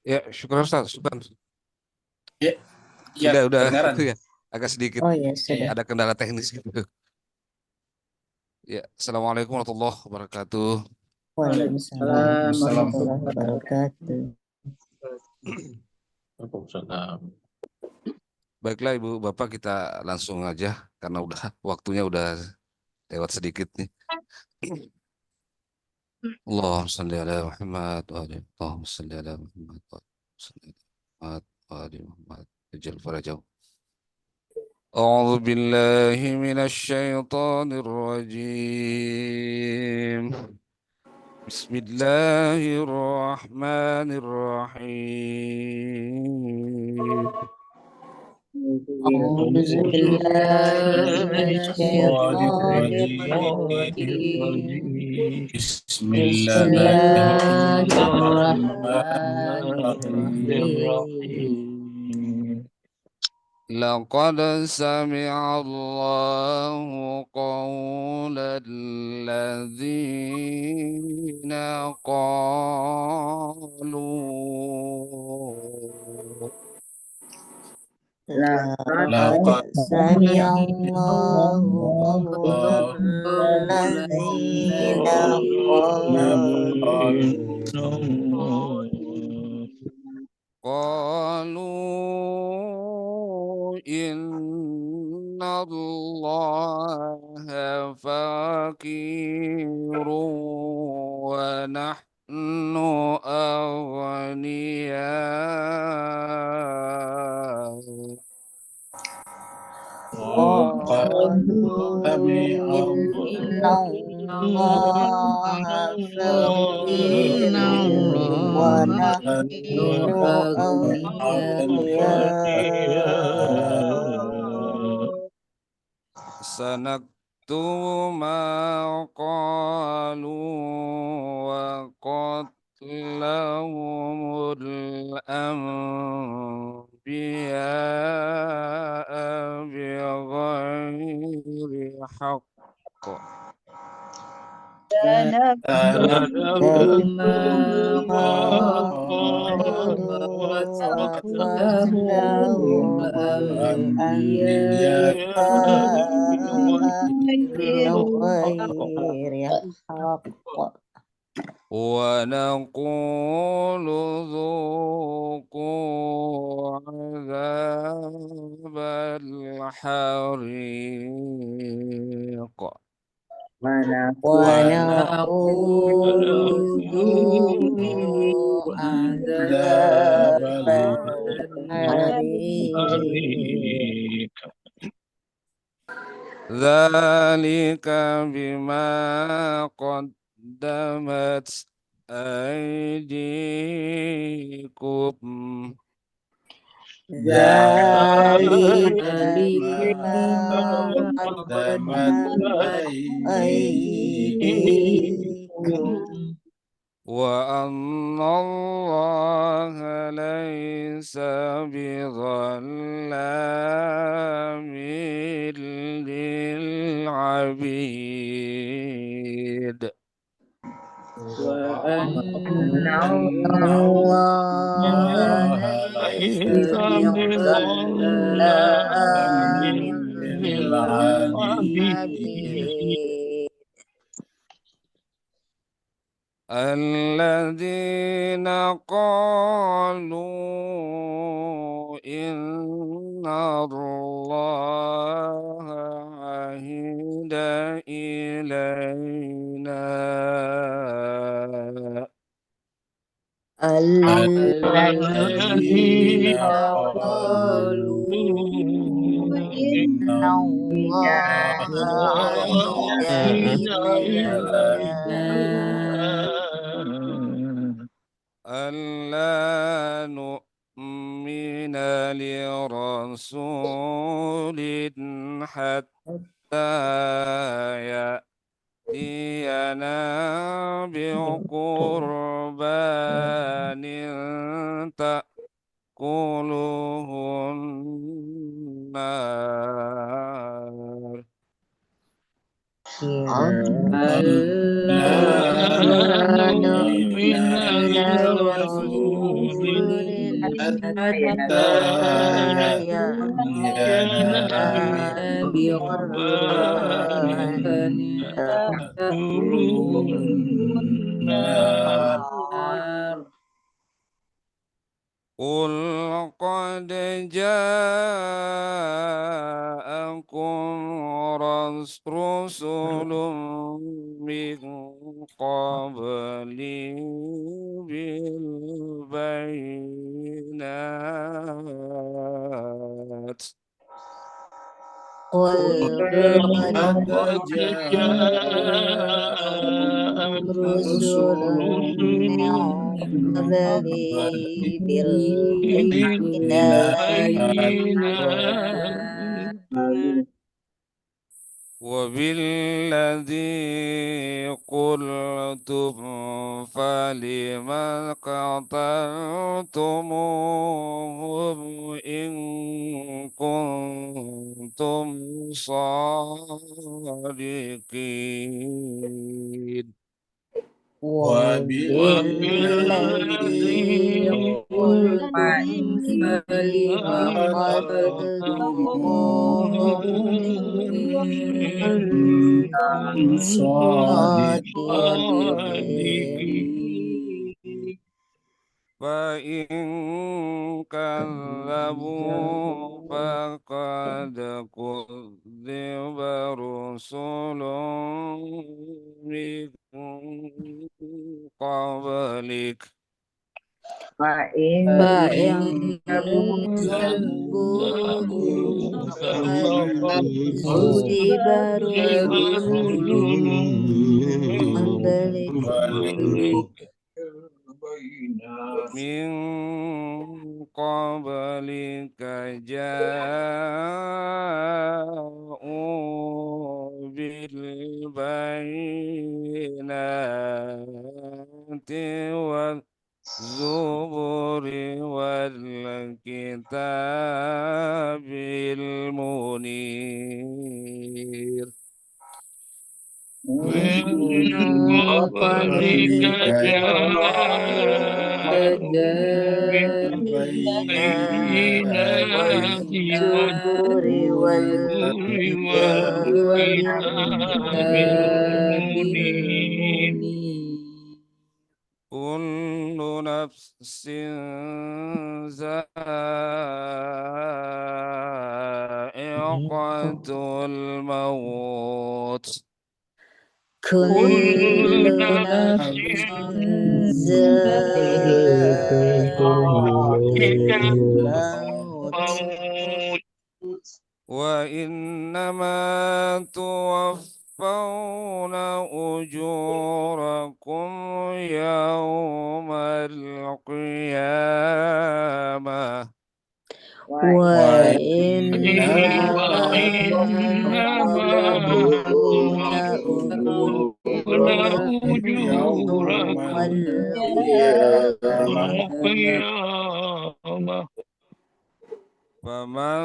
Ya, syukur Ustaz. Syukur. Ya, ya Udah kedengaran. itu ya. Agak sedikit Oh ya, Ya, sudah. ya. ada kendala teknis gitu. Ya, Assalamualaikum warahmatullahi wabarakatuh. Waalaikumsalam Waalaikumsalam. warahmatullahi wabarakatuh. Waalaikumsalam. Baiklah Ibu Bapak kita langsung aja karena udah waktunya udah lewat sedikit nih. Allahumma shalli ala Muhammad wa ali Allahumma shalli ala Muhammad wa shalli ala Muhammad wa ali Muhammad. Ijal farajau. أعوذ بالله من الشيطان الرجيم. بسم الله الرحمن الرحيم. أعوذ أعوذ بالله بالله من من الشيطان الشيطان الرجيم. الرجيم. بسم بسم الله الله الرحمن الرحمن الرحيم. الرحيم. لقد سمع الله قول الذين قالوا لقد لقد سمع سمع الله قول الله الذين قالوا قالوا قالوا إن الله فقير ونحن أغنياء وقد قالوا سمع إن الله الله فقير ونحن أغنياء. سنكتب ما قالوا وقتلهم الأنبياء بغير حق سنكتب ما قالوا قالوا وقتلهم وقتلهم الأنبياء الأنبياء حق. بغير حق ونقول ذوقوا عذاب الحريق ونقول ذوقوا عذاب عذاب الحريق. الحريق. ذلك بما قدمت أيديكم ذلك بما بما قدمت قدمت أيديكم أيديكم وأن الله ليس بظلام للعبيد وأن الله الله ليس ليس بظلام بظلام للعبيد. للعبيد. الذين قالوا إن الله عهد إلينا الذين الذين قالوا قالوا إن إن الله عهد الله إلينا إلينا ألا نؤمن لرسول حتى يأتينا بقربان تأكله النار آمنوا بالله بالرسول ورسوله حتى يأتينا بقربان بقربان تأكله النار. النار. قل قد جاءكم رسل من قبلي بالبينات قل قد قد جاءكم جاءكم رسل رسل من من قبلي بالبينات بالبينات وبالذي قلتم فلم قتلتموهم إن كنتم صادقين وبالذي وبالذي قلتم قلتم فلم قتلتموهم إن كنتم صادقين صادقين. فإن كذبوا فقد كذب رسل من قبلك فإن فإن كذبوا كذبوا فقد فقد كذب رسل من قبلك قبلكم بالبينات من قبلك جاءوا بالبينات والزبر والكتاب المنير من من قبلك قبلك جاءوا بالبينات بالبينات والزبر والكتاب والكتاب المنير. المنير كل نفس ذائقة الموت كل كل نفس نفس ذائقة ذائقة الموت الموت وإنما توفون أجوركم يوم القيامة وإنما وإنما توفون أجوركم أجوركم يوم يوم القيامة القيامة. فمن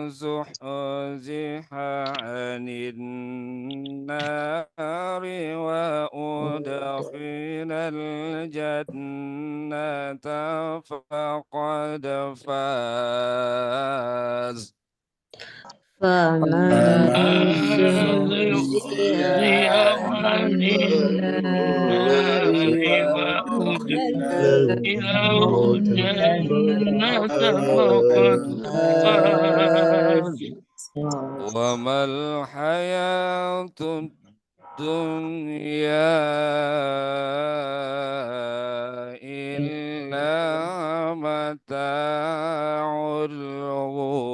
زحزح عن النار وأدخل الجنة فقد فاز فمن زحزح عن عن النار النار وأدخل وأدخل الجنة الجنة فقد فقد فاز فاز. وما الحياة الدنيا إلا متاع الغرور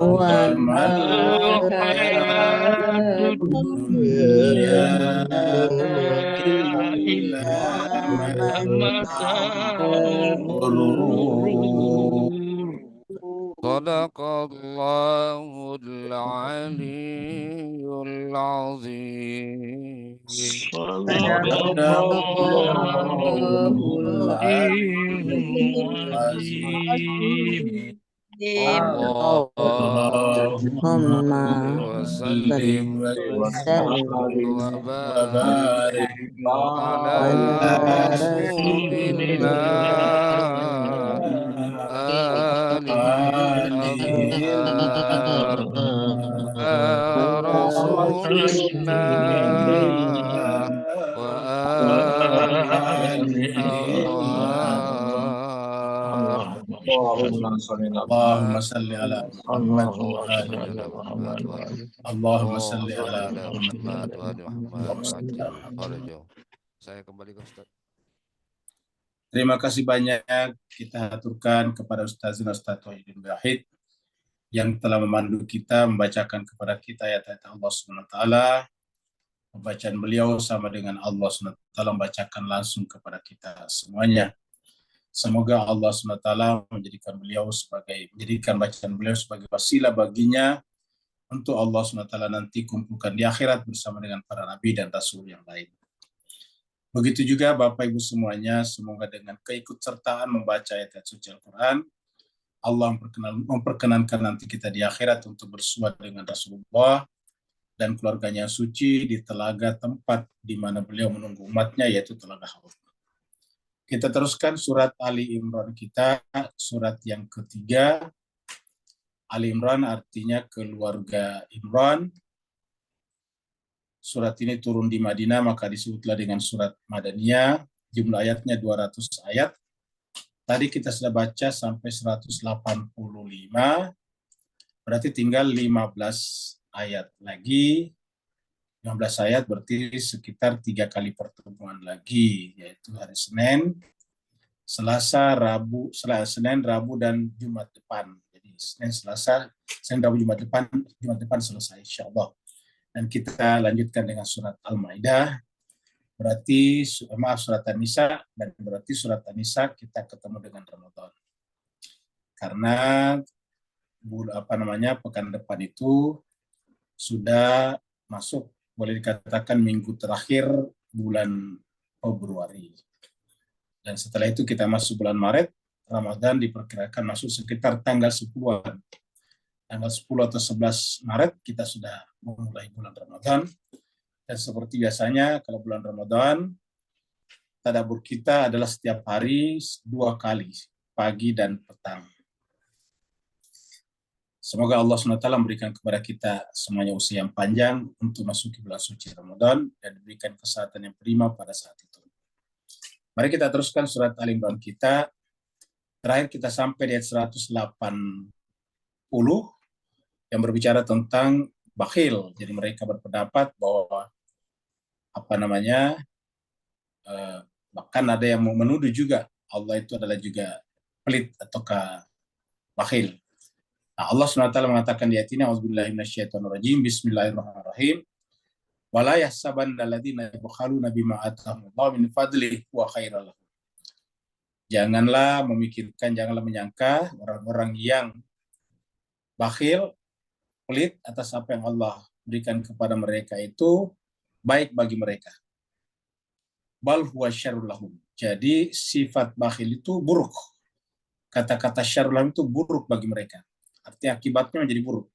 وما وما الحياة الحياة الدنيا الدنيا إلا إلا متاع متاع الغرور. الغرور صدق الله العلي العظيم صدق صدق الله الله العلي العلي العظيم. العظيم Allahumma salli وسلم wa sallim وبارك على ala رسول الله Rasulillah آله الأطهار يا ala رسول Rasulillah الله وآله الأطهار Allahumma salli ala Muhammad wa اللهم ali صل على محمد Muhammad. وآل Allahumma اللهم salli صل ala على Muhammad محمد وآل محمد wa وعجل sallam. فرجه. Saya kembali ke Ustaz. Terima kasih banyak kita aturkan kepada Ustazina Ustaz Wahidin Wahid yang telah memandu kita, membacakan kepada kita ayat-ayat Allah SWT. Pembacaan beliau sama dengan Allah SWT membacakan langsung kepada kita semuanya. Semoga Allah SWT menjadikan bacaan beliau sebagai wasilah baginya untuk Allah SWT nanti kumpulkan di akhirat bersama dengan para nabi dan rasul yang lain. Begitu juga Bapak Ibu semuanya, semoga dengan keikutsertaan membaca ayat suci Al-Quran, Allah memperkenankan nanti kita di akhirat untuk bersua dengan Rasulullah dan keluarganya suci di telaga tempat di mana beliau menunggu umatnya, yaitu telaga Haud. Kita teruskan surat Ali Imran kita, surat yang ketiga. Ali Imran artinya keluarga Imran. Surat ini turun di Madinah, maka disebutlah dengan surat Madaniyah. Jumlah ayatnya 200 ayat. Tadi kita sudah baca sampai 185, berarti tinggal 15 ayat lagi. 15 ayat berarti sekitar 3 kali pertemuan lagi, yaitu hari Senin, Selasa, Rabu, Senin, Rabu, dan Jumat depan. Jadi Senin, Selasa, Senin, Rabu, Jumat depan selesai, insya Allah. Dan kita lanjutkan dengan surat Al-Maidah, berarti surat An-Nisa, dan berarti surat An-Nisa kita ketemu dengan Ramadan. Karena pekan depan itu sudah masuk, boleh dikatakan minggu terakhir bulan Februari. Dan setelah itu kita masuk bulan Maret, Ramadan diperkirakan masuk sekitar tanggal 10-an. Tanggal 10 atau 11 Maret kita sudah memulai bulan Ramadan. Dan seperti biasanya kalau bulan Ramadan, tadabbur kita adalah setiap hari 2 kali, pagi dan petang. Semoga Allah SWT memberikan kepada kita semuanya usia yang panjang untuk masuk ke bulan suci Ramadan dan diberikan kesehatan yang prima pada saat itu. Mari kita teruskan surat Al-Imran kita. Terakhir kita sampai di ayat 180 yang berbicara tentang bakhil. Jadi mereka berpendapat bahwa bahkan ada yang menuduh juga Allah itu adalah juga pelit ataukah bakhil. Nah, Allah SWT mengatakan di ayat ini, A'udzubillahi minasyaitonirrajim, Bismillahirrahmanirrahim. Wala yahsabanna alladziina yabkhaluna bima atahumullahu min fadlihi wa khairal lahum. Janganlah menyangka orang-orang yang bakhil, pelit atas apa yang Allah berikan kepada mereka itu baik bagi mereka. Bal huwa syarrul lahum. Jadi sifat bakhil itu buruk. Kata-kata syarrul lahum itu buruk bagi mereka. Artinya akibatnya menjadi buruk.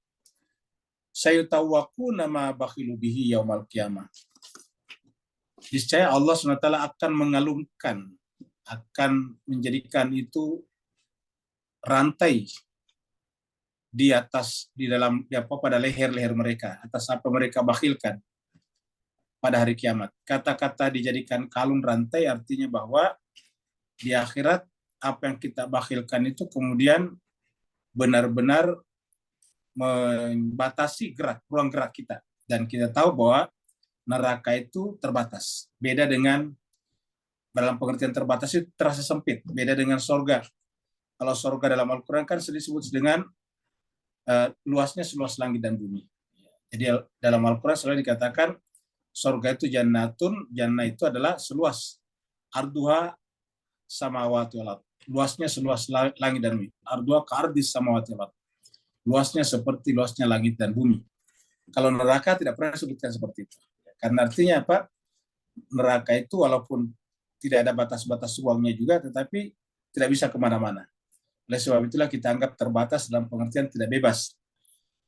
Sayutawwaquna ma bakhilu bihi yaumal qiyamah. Niscaya Allah SWT akan mengalungkan, akan menjadikan itu rantai pada leher-leher mereka atas apa mereka bakhilkan pada hari kiamat. Kata-kata dijadikan kalung rantai artinya bahwa di akhirat apa yang kita bakhilkan itu kemudian benar-benar membatasi ruang gerak kita. Dan kita tahu bahwa neraka itu terbatas. Beda dengan, dalam pengertian terbatas itu terasa sempit. Beda dengan sorga. Kalau sorga dalam Al-Quran kan disebut dengan luasnya seluas langit dan bumi. Jadi dalam Al-Quran selalu dikatakan sorga itu jannatun, jannah itu adalah seluas arduha samawati wal ardh. Luasnya seluas langit dan bumi. Arduha ka'ardis samawati wal ardh. Luasnya seperti luasnya langit dan bumi. Kalau neraka tidak pernah disebutkan seperti itu. Karena artinya apa? Neraka itu walaupun tidak ada batas-batas ruangnya juga, tetapi tidak bisa kemana-mana. Oleh sebab itulah kita anggap terbatas dalam pengertian tidak bebas.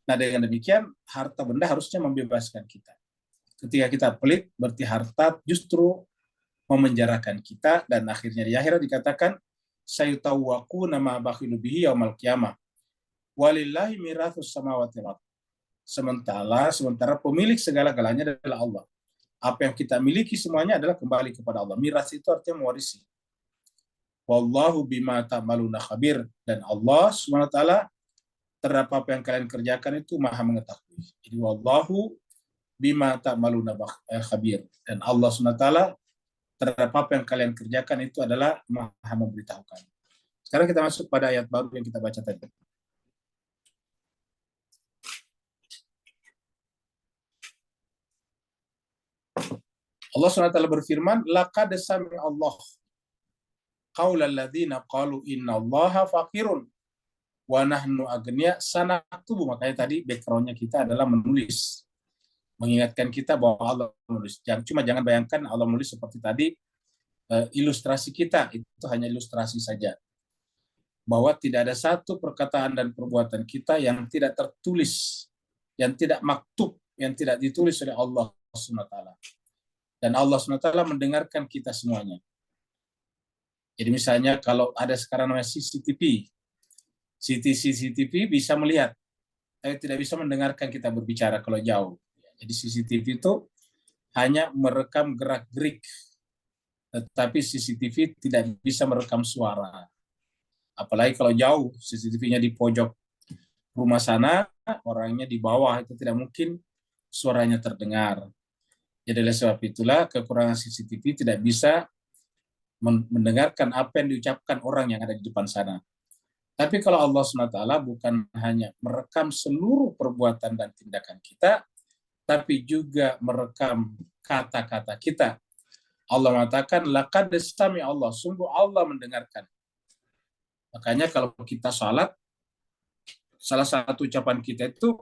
Nah, dengan demikian harta benda harusnya membebaskan kita. Ketika kita pelit, berarti harta justru memenjarakan kita, dan akhirnya di akhirat dikatakan sayutawwaku nama bakhilu bihi yaumal qiyamah walillahi mirathus samawati wal ardh. Sementara pemilik segala-galanya adalah Allah. Apa yang kita miliki semuanya adalah kembali kepada Allah. Miras itu artinya mewarisi. Wallahu bima ta'maluna khabir, dan Allah SWT terhadap apa yang kalian kerjakan itu Maha mengetahui. Jadi wallahu bima ta'maluna khabir, dan Allah SWT terhadap apa yang kalian kerjakan itu adalah Maha memberitahukan. Sekarang kita masuk pada ayat baru yang kita baca tadi. Allah SWT berfirman, laqad sami Allah qaulal ladzina qalu innallaha faqirun wa nahnu agniya sanaktubu. Makanya tadi backgroundnya kita adalah menulis, mengingatkan kita bahwa Allah menulis. Jangan bayangkan Allah menulis seperti tadi, ilustrasi kita itu hanya ilustrasi saja, bahwa tidak ada satu perkataan dan perbuatan kita yang tidak tertulis, yang tidak maktub, yang tidak ditulis oleh Allah SWT. Dan Allah SWT mendengarkan kita semuanya. Jadi misalnya kalau ada sekarang namanya CCTV bisa melihat, tapi tidak bisa mendengarkan kita berbicara kalau jauh. Jadi CCTV itu hanya merekam gerak-gerik, tetapi CCTV tidak bisa merekam suara. Apalagi kalau jauh, CCTV-nya di pojok rumah sana, orangnya di bawah, itu tidak mungkin suaranya terdengar. Jadi oleh sebab itulah kekurangan CCTV tidak bisa mendengarkan apa yang diucapkan orang yang ada di depan sana. Tapi kalau Allah SWT bukan hanya merekam seluruh perbuatan dan tindakan kita, tapi juga merekam kata-kata kita. Allah mengatakan, laqad sami Allah, sungguh Allah mendengarkan. Makanya kalau kita salat, salah satu ucapan kita itu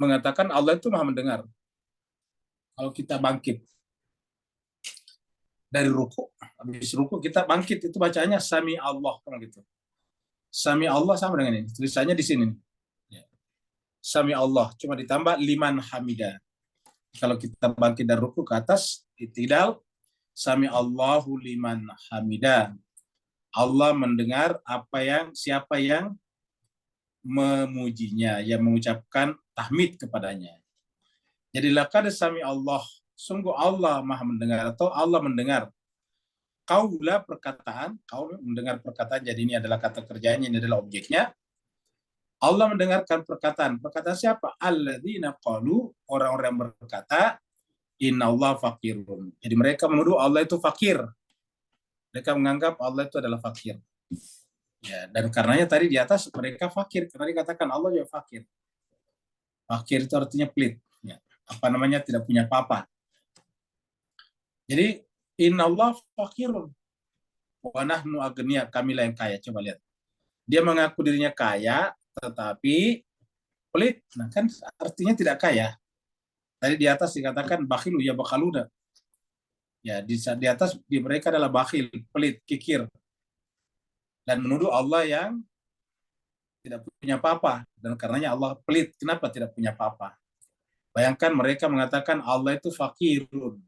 mengatakan Allah itu Maha mendengar. Kalau kita bangkit dari ruku, habis ruku kita bangkit, itu bacanya sami Allah, gitu. Sami Allah sama dengan ini, tulisannya di sini. Sami Allah, cuma ditambah liman hamidah. Kalau kita bangkit dari ruku ke atas, itidal, sami Allahu liman hamidah. Allah mendengar siapa yang memujinya, yang mengucapkan tahmid kepadanya. Jadi laqad sami Allah, sungguh Allah Maha mendengar, atau Allah mendengar. Qaula perkataan, qaul mendengar perkataan, jadi ini adalah kata kerjanya, ini adalah objeknya. Allah mendengarkan perkataan. Perkataan siapa? Alladzina qalu, orang-orang yang berkata, innallaha faqirun. Jadi mereka menuduh Allah itu fakir. Mereka menganggap Allah itu adalah fakir. Ya, dan karenanya tadi di atas mereka fakir, karena dikatakan Allah juga fakir. Fakir itu artinya pelit. Ya, tidak punya apa-apa. Jadi innallaha faqirun wa nahnu agniya, kamilah yang kaya. Coba lihat. Dia mengaku dirinya kaya tetapi pelit. Nah, kan artinya tidak kaya. Tadi di atas dikatakan bakhilu ya bakhaluna. Ya, di atas di mereka adalah bakhil, pelit, kikir. Dan menuduh Allah yang tidak punya apa-apa, dan karenanya Allah pelit. Kenapa tidak punya apa-apa? Bayangkan mereka mengatakan Allah itu fakirun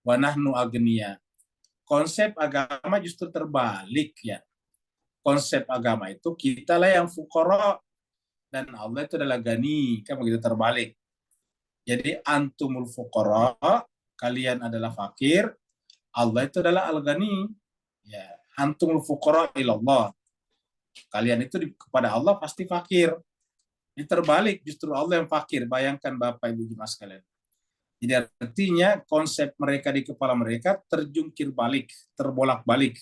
wa nahnu agniya. Konsep agama justru terbalik, ya. Konsep agama itu kita lah yang fuqara dan Allah itu adalah gani, kan begitu, terbalik. Jadi antumul fuqara, kalian adalah fakir, Allah itu adalah al-ghani. Ya, antumul fuqara ilallah. Kalian itu kepada Allah pasti fakir. Ini terbalik, justru Allah yang fakir. Bayangkan Bapak Ibu Jemaah sekalian. Jadi artinya konsep mereka di kepala mereka terjungkir balik, terbolak-balik.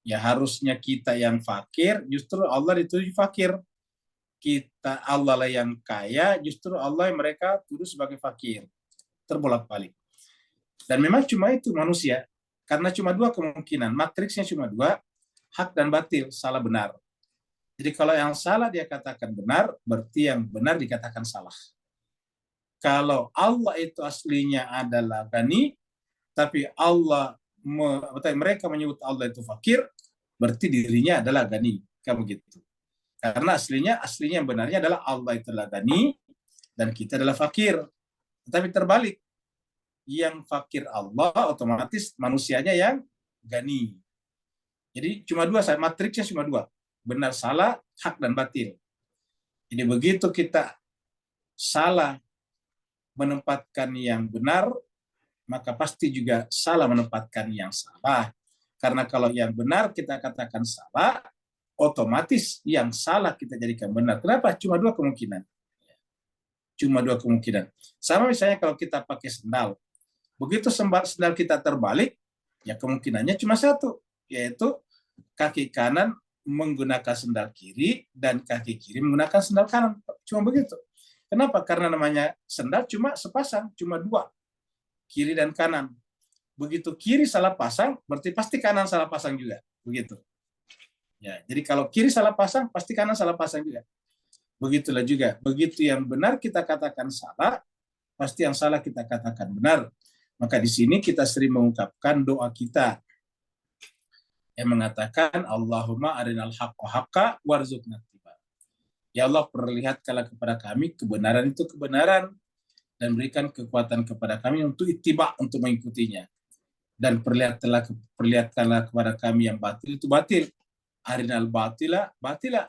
Ya, harusnya kita yang fakir, justru Allah dituduh fakir. Kita Allah lah yang kaya, justru Allah yang mereka tuduh sebagai fakir. Terbolak-balik. Dan memang cuma itu manusia. Karena cuma dua kemungkinan. Matriksnya cuma dua, hak dan batil, salah benar. Jadi kalau yang salah dia katakan benar, berarti yang benar dikatakan salah. Kalau Allah itu aslinya adalah Ghani, tapi mereka menyebut Allah itu fakir, berarti dirinya adalah Ghani. Kayak begitu. Karena aslinya yang benarnya adalah Allah itu adalah gani dan kita adalah fakir. Tetapi terbalik, yang fakir Allah, otomatis manusianya yang gani. Jadi cuma dua, matriksnya cuma dua, benar salah, hak dan batil. Jadi begitu kita salah menempatkan yang benar, maka pasti juga salah menempatkan yang salah. Karena kalau yang benar kita katakan salah, otomatis yang salah kita jadikan benar. Kenapa? Cuma dua kemungkinan. Cuma dua kemungkinan. Sama misalnya kalau kita pakai sendal. Begitu sendal kita terbalik, ya kemungkinannya cuma satu, yaitu kaki kanan menggunakan sendal kiri dan kaki kiri menggunakan sendal kanan. Cuma begitu. Kenapa? Karena namanya sendal cuma sepasang, cuma dua, kiri dan kanan. Begitu kiri salah pasang, berarti pasti kanan salah pasang juga. Begitu. Ya, jadi kalau kiri salah pasang, pasti kanan salah pasang juga. Begitulah juga. Begitu yang benar kita katakan salah, pasti yang salah kita katakan benar. Maka di sini kita sering mengungkapkan doa kita yang mengatakan Allahumma arinal haqqa haqqa warzuqna ittiba. Ya Allah, perlihatkanlah kepada kami kebenaran itu kebenaran dan berikan kekuatan kepada kami untuk ittiba, untuk mengikutinya. Dan perlihatkanlah kepada kami yang batil itu batil. Arinal batila batila.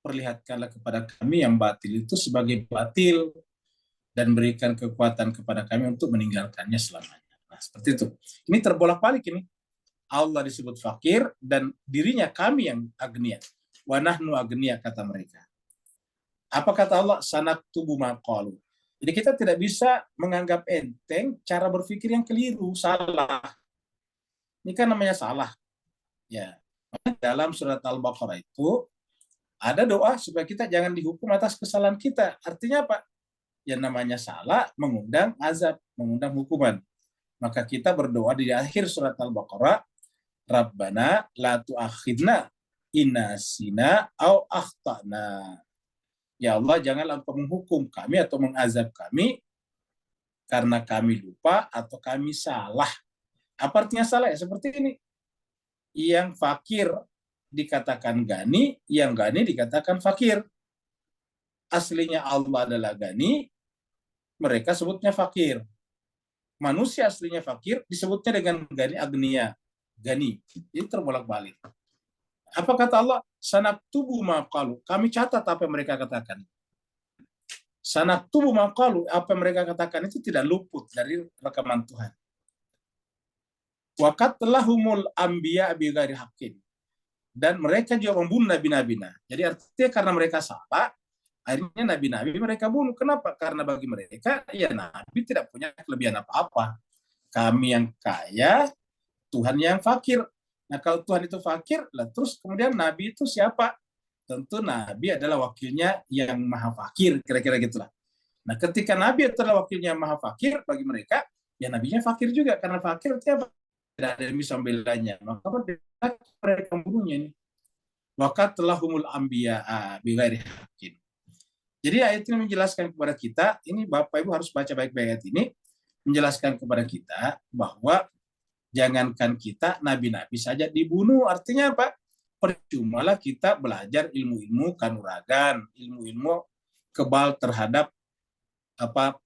Perlihatkanlah kepada kami yang batil itu sebagai batil dan berikan kekuatan kepada kami untuk meninggalkannya selamanya. Nah, seperti itu. Ini terbolak-balik ini. Allah disebut fakir dan dirinya kami yang agnia. Wa nahnu agnia, kata mereka. Apa kata Allah? Sanaktubu ma qalu. Jadi kita tidak bisa menganggap enteng cara berpikir yang keliru, salah. Ini kan namanya salah. Ya. Dalam surat Al-Baqarah itu ada doa supaya kita jangan dihukum atas kesalahan kita. Artinya apa? Yang namanya salah mengundang azab, mengundang hukuman. Maka kita berdoa di akhir surat Al-Baqarah, Rabbana la tu'akhidna inasina au akhtana. Ya Allah, janganlah Engkau menghukum kami atau mengazab kami karena kami lupa atau kami salah. Apa artinya salah? Ya seperti ini. Yang fakir dikatakan gani, yang gani dikatakan fakir. Aslinya Allah adalah gani, mereka sebutnya fakir. Manusia aslinya fakir, disebutnya dengan gani, agnia, gani. Ini terbolak-balik. Apa kata Allah? Sanaktubu ma qalu. Kami catat apa yang mereka katakan. Sanaktubu ma qalu. Apa yang mereka katakan itu tidak luput dari rekaman Tuhan. Wa qatlahumul anbiya bighairi haqqin. Dan mereka juga membunuh nabi-nabinya. Jadi artinya karena mereka salah, akhirnya nabi-nabi mereka bunuh. Kenapa? Karena bagi mereka, ya nabi tidak punya kelebihan apa-apa. Kami yang kaya, Tuhan yang fakir. Nah kalau Tuhan itu fakir, lah terus kemudian nabi itu siapa? Tentu nabi adalah wakilnya yang maha fakir, kira-kira gitulah. Nah ketika nabi adalah wakilnya yang maha fakir, bagi mereka, ya nabinya fakir juga. Karena fakir itu apa? Tidak ada yang bisa membelanya. Maka mereka membunuhnya ini. Waqat lahumul anbiya'a bighairi haqqin. Jadi ayat ini menjelaskan kepada kita, ini Bapak Ibu harus baca baik-baik ayat ini, menjelaskan kepada kita bahwa jangankan kita, nabi-nabi saja dibunuh. Artinya apa? Percumalah kita belajar ilmu-ilmu kanuragan, ilmu-ilmu kebal terhadap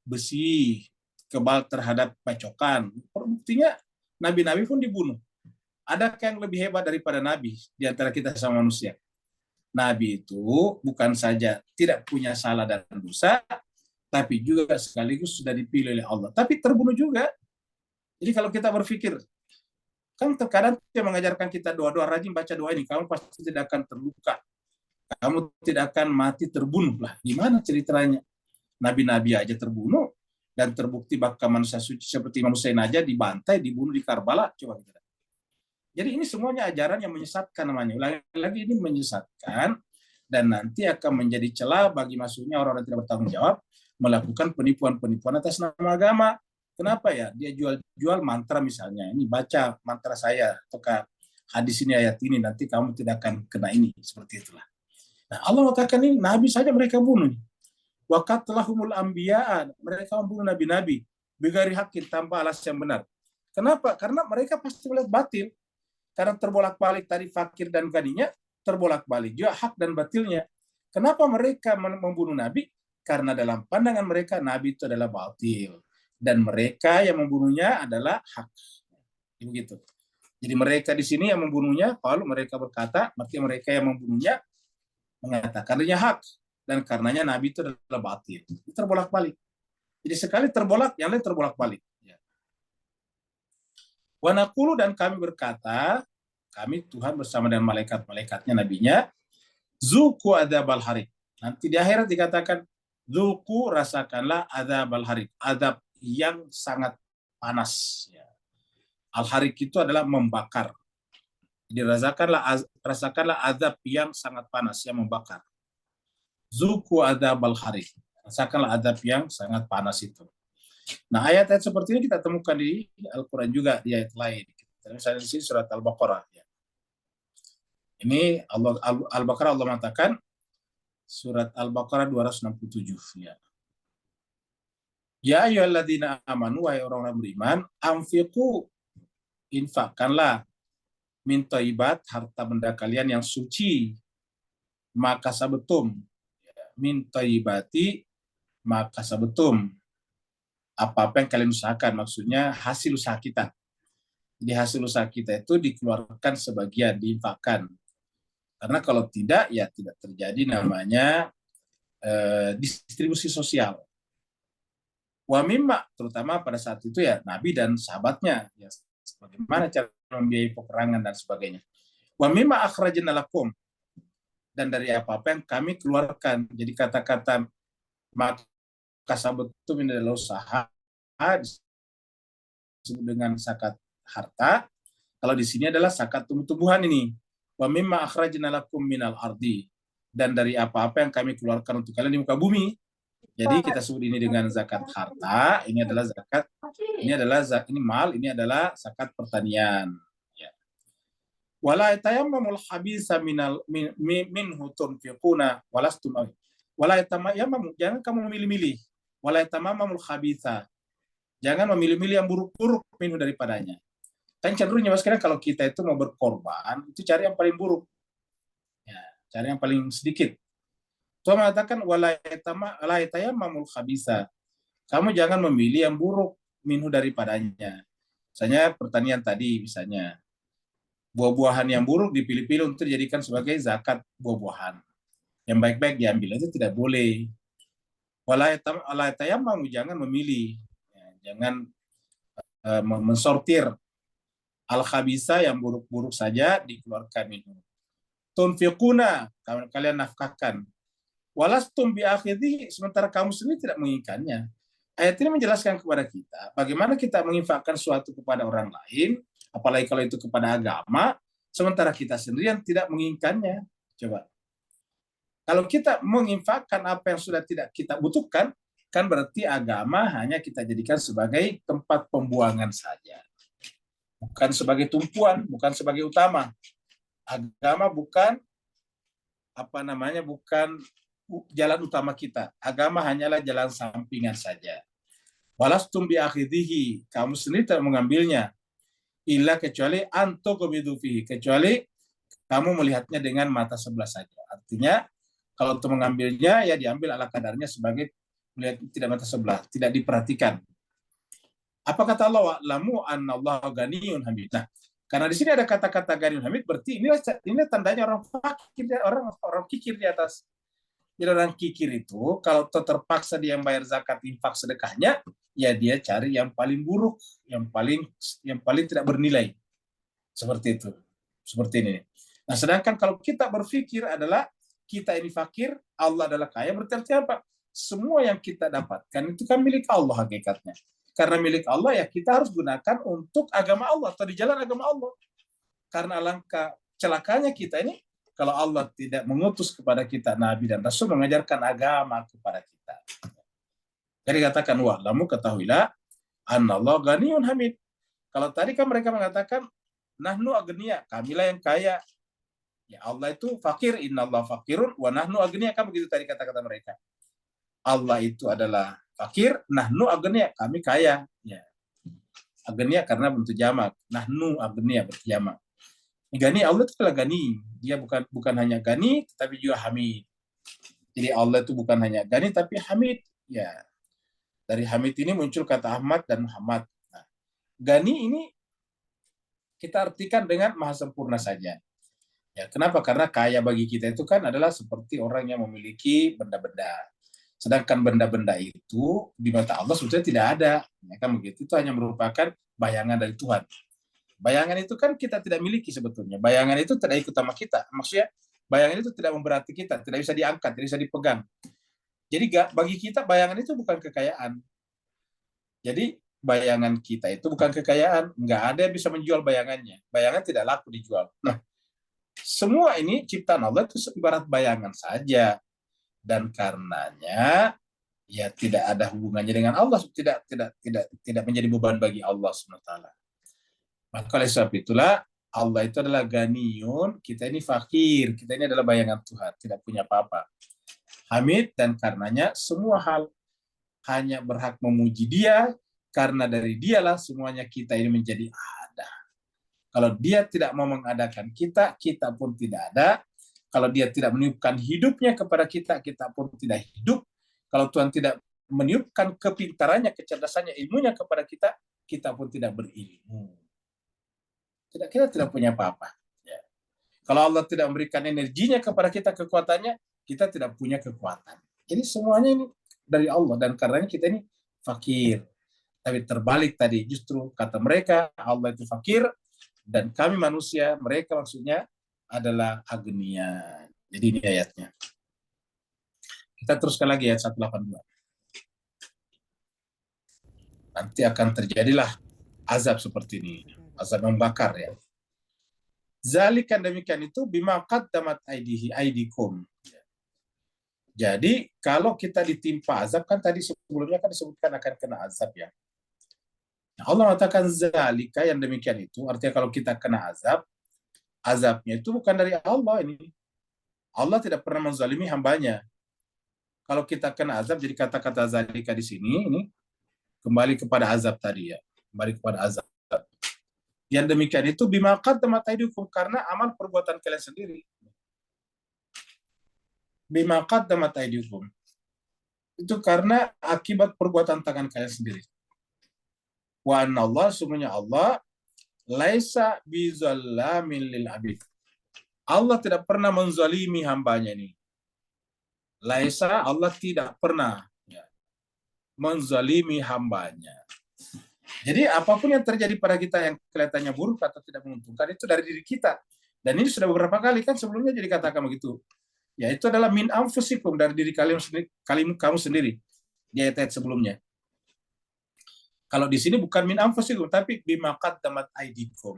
besi, kebal terhadap pacokan. Buktinya nabi-nabi pun dibunuh. Adakah yang lebih hebat daripada nabi di antara kita sama manusia? Nabi itu bukan saja tidak punya salah dan dosa, tapi juga sekaligus sudah dipilih oleh Allah. Tapi terbunuh juga. Jadi kalau kita berpikir, kan terkadang dia mengajarkan kita doa-doa, rajin baca doa ini, kamu pasti tidak akan terluka. Kamu tidak akan mati terbunuh. Lah, gimana ceritanya? Nabi-nabi aja terbunuh, dan terbukti bahkan manusia suci seperti Imam Hussein aja dibantai, dibunuh di Karbala. Coba kita. Jadi ini semuanya ajaran yang menyesatkan namanya. Lagi ini menyesatkan dan nanti akan menjadi celah bagi masuknya orang-orang yang tidak bertanggung jawab melakukan penipuan-penipuan atas nama agama. Kenapa ya? Dia jual mantra misalnya. Ini baca mantra saya atau hadis ini ayat ini nanti kamu tidak akan kena ini, seperti itulah. Nah, Allah katakan ini nabi saja mereka bunuh. Wa qatlahumul anbiya, mereka membunuh nabi-nabi bighairi haqqin, tanpa alasan yang benar. Kenapa? Karena mereka pasti melihat batil. Karena terbolak-balik tadi fakir dan ganinya, terbolak-balik juga hak dan batilnya. Kenapa mereka membunuh Nabi? Karena dalam pandangan mereka Nabi itu adalah batil dan mereka yang membunuhnya adalah hak. Begitu. Jadi mereka di sini yang membunuhnya, kalau mereka berkata, berarti mereka yang membunuhnya mengatakan dirinya hak dan karenanya Nabi itu adalah batil. Itu terbolak-balik. Jadi sekali terbolak, yang lain terbolak-balik. Wa naqulu, dan kami berkata, kami Tuhan bersama dengan malaikat-malaikatnya nabinya, zuku adzabal harik. Nanti di akhirat dikatakan, zuku rasakanlah adzabal harik, azab yang sangat panas. Al-harik itu adalah membakar. Jadi rasakanlah azab yang sangat panas, yang membakar. Zuku adzabal harik. Rasakanlah azab yang sangat panas itu. Nah, ayat-ayat seperti ini kita temukan di Al-Quran juga, di ayat lain. Misalnya di sini surat Al-Baqarah. Ini Al-Baqarah Allah mengatakan, surat Al-Baqarah 267. Ya ayyuhalladzina amanu, wahai orang-orang beriman, anfiqu, infakkanlah, min thayyibat, harta benda kalian yang suci, maka sabetum, min thayyibati, maka sabetum, apa-apa yang kalian usahakan, maksudnya hasil usaha kita. Jadi hasil usaha kita itu dikeluarkan sebagian, diinfakkan. Karena kalau tidak, ya tidak terjadi namanya distribusi sosial. Wa mimma, terutama pada saat itu ya Nabi dan sahabatnya, ya bagaimana cara membiayai peperangan dan sebagainya. Wa mimma akhrajna lakum, dan dari apa-apa yang kami keluarkan. Jadi kata-kata maka sabetum ini adalah usaha, disebut dengan zakat harta. Kalau di sini adalah zakat tumbuh-tumbuhan ini. Wa mimma akhrajna lakum minal ardi, dan dari apa-apa yang kami keluarkan untuk kalian di muka bumi. Jadi kita sebut ini dengan zakat harta. Ini adalah zakat, ini mal, ini adalah zakat pertanian. Ya. Wala tayammamul habisa minhu tunfiquna walastum wala tayammam, jangan kamu memilih-milih. Wala tayammamul habisa, jangan memilih-milih yang buruk-buruk minhu daripadanya. Kan cenderungnya sekarang kalau kita itu mau berkorban, itu cari yang paling buruk. Ya, cari yang paling sedikit. Tuhan mengatakan wala tayammamul khabisa, kamu jangan memilih yang buruk minhu daripadanya. Misalnya pertanian tadi, misalnya buah-buahan yang buruk dipilih-pilih untuk dijadikan sebagai zakat buah-buahan. Yang baik-baik diambil, itu tidak boleh. Wala tayammam, jangan memilih, ya, jangan mensortir al-khabisa, yang buruk-buruk saja dikeluarkan minhu. Tunfiquna, kalian nafkahkan. Walastum biakhidhi, sementara kamu sendiri tidak menginginkannya. Ayat ini menjelaskan kepada kita bagaimana kita menginfakkan sesuatu kepada orang lain, apalagi kalau itu kepada agama, sementara kita sendiri yang tidak menginginkannya. Coba. Kalau kita menginfakkan apa yang sudah tidak kita butuhkan, kan berarti agama hanya kita jadikan sebagai tempat pembuangan saja. Bukan sebagai tumpuan, bukan sebagai utama. Agama bukan bukan jalan utama kita. Agama hanyalah jalan sampingan saja. Walastum biakhidhihi, kamu sendiri tidak mengambilnya. Illa, kecuali anto qabidufihi, kecuali kamu melihatnya dengan mata sebelah saja. Artinya kalau untuk mengambilnya ya diambil ala kadarnya sebagai melihat tidak mata sebelah, tidak diperhatikan. Apa kata Allah? Wa'lamu annallaha ghaniyun hamid. Nah, karena di sini ada kata-kata ghaniyun hamid, berarti ini tandanya orang fakir, orang kikir di atas. Jadi orang kikir itu kalau terpaksa dia bayar zakat, infak, sedekahnya, ya dia cari yang paling buruk, yang paling tidak bernilai. Seperti itu. Seperti ini. Nah, sedangkan kalau kita berpikir adalah kita ini fakir, Allah adalah kaya, berarti apa? Semua yang kita dapatkan itu kan milik Allah hakikatnya. Karena milik Allah, ya kita harus gunakan untuk agama Allah atau di jalan agama Allah. Karena alangkah celakanya kita ini kalau Allah tidak mengutus kepada kita Nabi dan Rasul mengajarkan agama kepada kita. Jadi katakan, wa'lamu, ketahuilah, anallahu ghaniyun hamid. Kalau tadi kan mereka mengatakan, nahnu agniya, kamilah yang kaya. Ya Allah itu fakir, innallaha fakirun, wa nahnu agniya, kan begitu tadi kata-kata mereka. Allah itu adalah fakir, nahnu agniya, kami kaya. Ya. Agniya karena bentuk jamak, nahnu agniya berjamak. Gani, Allah itu adalah Gani. Dia bukan hanya Gani, tapi juga Hamid. Jadi Allah itu bukan hanya Gani, tapi Hamid. Ya, dari Hamid ini muncul kata Ahmad dan Muhammad. Nah, Gani ini kita artikan dengan maha sempurna saja. Ya, kenapa? Karena kaya bagi kita itu kan adalah seperti orang yang memiliki benda-benda. Sedangkan benda-benda itu di mata Allah sebetulnya tidak ada. Ya kan begitu. Itu hanya merupakan bayangan dari Tuhan. Bayangan itu kan kita tidak miliki sebetulnya. Bayangan itu tidak ikut sama kita. Maksudnya bayangan itu tidak memberati kita, tidak bisa diangkat, tidak bisa dipegang. Jadi bagi kita bayangan itu bukan kekayaan. Jadi bayangan kita itu bukan kekayaan. Nggak ada yang bisa menjual bayangannya. Bayangan tidak laku dijual. Nah, semua ini ciptaan Allah itu ibarat bayangan saja. Dan karenanya ya tidak ada hubungannya dengan Allah, tidak menjadi beban bagi Allah SWT. Maka oleh sebab itulah Allah itu adalah ganiyun, kita ini fakir, kita ini adalah bayangan Tuhan, tidak punya apa-apa. Hamid, dan karenanya semua hal hanya berhak memuji Dia, karena dari Dialah semuanya kita ini menjadi ada. Kalau Dia tidak mau mengadakan kita, kita pun tidak ada. Kalau Dia tidak meniupkan hidupnya kepada kita, kita pun tidak hidup. Kalau Tuhan tidak meniupkan kepintarannya, kecerdasannya, ilmunya kepada kita, kita pun tidak berilmu. Kita tidak punya apa-apa. Ya. Kalau Allah tidak memberikan energinya kepada kita, kekuatannya, kita tidak punya kekuatan. Jadi semuanya ini dari Allah, dan karenanya kita ini fakir. Tapi terbalik tadi, justru kata mereka, Allah itu fakir, dan kami manusia, mereka maksudnya adalah agnia. Jadi ini ayatnya. Kita teruskan lagi ayat 182. Nanti akan terjadilah azab seperti ini. Azab membakar ya. Zalikan demikian itu bima qaddamat aidikum. Jadi kalau kita ditimpa azab, kan tadi sebelumnya kan disebutkan akan kena azab ya. Allah mengatakan zalika, yang demikian itu, artinya kalau kita kena azab, azabnya itu bukan dari Allah ini. Allah tidak pernah menzalimi hambanya. Kalau kita kena azab, jadi kata-kata zalika di sini ini kembali kepada azab tadi ya, kembali kepada azab. Yang demikian itu bima qaddamat aidikum, karena amal perbuatan kalian sendiri. Bima qaddamat aidikum, itu karena akibat perbuatan tangan kalian sendiri. Wa anallah, sungguhnya Allah laisa bizallamin lil abid. Allah tidak pernah menzalimi hambanya ini. Laisa, Allah tidak pernah ya, menzalimi hambanya. Jadi apapun yang terjadi pada kita yang kelihatannya buruk atau tidak menguntungkan, itu dari diri kita. Dan ini sudah beberapa kali kan sebelumnya jadi katakan begitu. Ya, itu adalah min anfusikum, dari diri kalian sendiri, kamu sendiri. Di ayat-ayat sebelumnya. Kalau di sini bukan min anfusikum, tapi bima qaddamat aidikum.